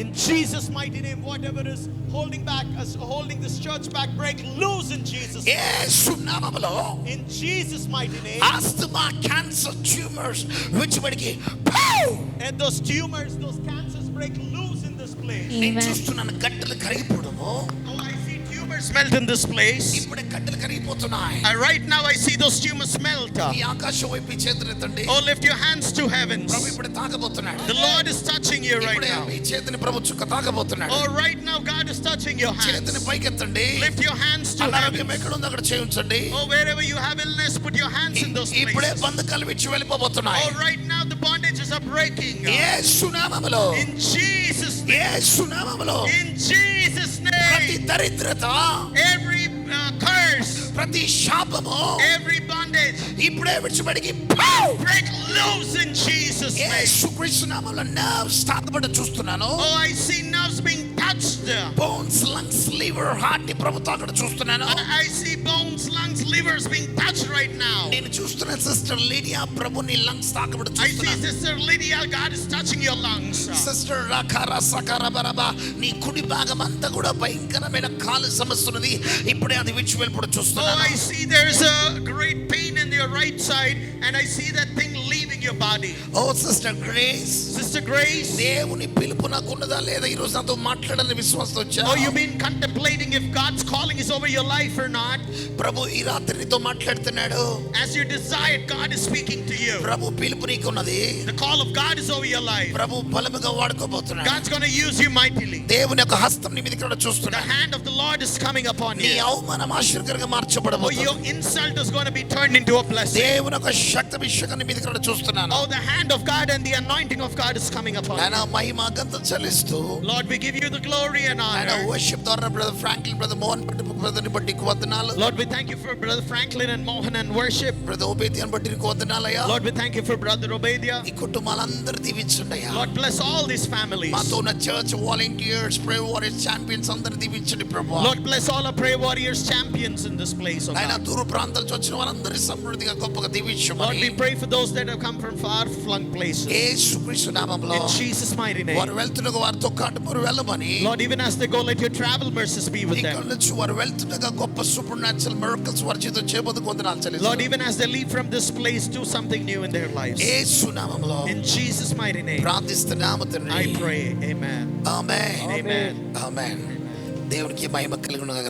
In Jesus' mighty name, whatever is holding this church back, break loose in Jesus' name. యేసు నామములో In Jesus' mighty name. Asthma cancer tumours విడిచిపెట్టి And those tumors, those cancers break loose in this place. నేను చూస్తున్నాను గడ్డలు కరిగిపోవడము. Oh, I see tumors melt in this place. ఇప్పుడే గడ్డలు కరిగిపోతున్నాయి. Right now I see those tumors melt. ఈ ఆకాశం వైపు చేతులెత్తండి. Oh, lift your hands to heavens. ప్రభు ఇప్పుడు తాకబోతున్నాడు. The Lord is touching you right ఇప్పుడే now. మీ చేతిని ప్రభు చుక్క తాకబోతున్నాడు. Oh, right now God is touching your చేతిని hands. పైకెత్తండి. Lift your hands to అనారోగ్యం heaven. ఎక్కడ ఉందో అక్కడ చేయించండి. Oh, wherever you have illness, put your hands in those ఇప్పుడే places. బంధకాలు విడిచి వెళ్ళిపోబోతున్నాయి. Oh, right now the bondages are breaking. యేసు నామములో, In Jesus' name. యేసు నామములో In Jesus' ప్రతి name. దరిద్రత, Every curse, ప్రతి శాపము every bondage, ఇప్పుడే విడిచిపెట్టి break loose in Jesus' name. యేసు క్రీస్తు నామములో నర్వ్స్ తాకబడి చూస్తున్నాను. Oh, I see nerves being touched. Bones, lungs, liver, heart ని ప్రభు తాకడ చూస్తున్నాను. I see bones, lungs, livers being touched right now. నేను చూస్తున్న సిస్టర్ లీడియా ప్రభుని లంగ్స్ తాకబడి I see చూస్తున్నాను. Sister Lydia, God is touching your lungs. Sister రాకారా సకారా బరబా నీ కుడి భాగం అంతా కూడా భయంకరమైన కాలు సమస్య ఉన్నది. ఇప్పుడే అది విడిచి వెళ్ళిపోవడం Oh, చూస్తున్నాను. I see there's a great pain in your right side, and I see that thing leaving your body. ఓ సిస్టర్ గ్రేస్, Sister Grace, దేవుని పిలుపు నాకు ఉన్నదా లేదా ఈ రోజు నాతో మాట్లాడని విశ్వాసం వచ్చా. oh, you've been contemplating if God's calling is over your life or not. ప్రభు ఈ రాత్రి నీతో మాట్లాడుతున్నాడు. As you desired, God is speaking to you. ప్రభు పిలుపు నీకు ఉన్నది. The call of God is over your life. ప్రభు బలముగా వాడుకోబోతున్నాడు. God's going to use you mightily. దేవుని యొక్క హస్తం నీ మీదకి కూడా The చూస్తున్నాడు. hand of the Lord is coming upon నీ you. అవమానం ఆశీర్వాదంగా Oh, మార్చబడబోతుంది. your insult is going to be turned into a blessing. దేవుని యొక్క శక్తి అభిషేకం నీ మీదకి కూడా చూస్తున్నాడు. చెల్లిస్తున్నాను. Oh, the hand of God and the anointing of God is coming upon ఆయన you. మహిమ గంత చెల్లిస్తూ Lord, we give you the glory and ఆయన honor. వర్షిప్ ద్వారా బ్రదర్ ఫ్రాంక్లిన్ బ్రదర్ మోహన్ బ్రదర్ని బట్టి వందనాలు. Lord, we thank you for Brother Franklin and Mohan and worship. Brother ఓబేదియాని బట్టి వందనాలయ్యా. Lord, we thank you for Brother Obadiah. ఈ కుటుంబాలందరూ దీవించండియా. Lord, bless all these families. మాతో ఉన్న చర్చ్ వాలంటీర్స్ ప్రే warriors champions అందరూ దీవించండి ప్రభువా. Lord, bless all our prayer warriors champions in this place, oh ఆయన God. దూర ప్రాంతాల నుంచి వచ్చిన వారందరి సమృద్ధిగా గొప్పగా Lord, దీవించమని we pray for those that have come from far-flung places. యేసుక్రీస్తు నామములో In Jesus' mighty వారు name. వెళ్తుండగా వారితో కాటుమరు వెళ్ళమని Lord, even as they go, let your travel mercies be with ఇక్కడ them. నుంచి వారు వెళ్తుండగా గొప్ప సూపర్ న్యాచురల్ మిరకల్స్ వారి జీవితం చేయబోతుకు వందనాలు Lord, చెల్లిస్తున్నాను. even as they leave from this place, do something new in their lives. యేసు నామములో In Jesus' mighty name, ప్రార్థిస్తున్నాము తండ్రి. I pray. Amen. Amen Amen. ఆమేన్. దేవునికి మహిమ కలుగును గాక.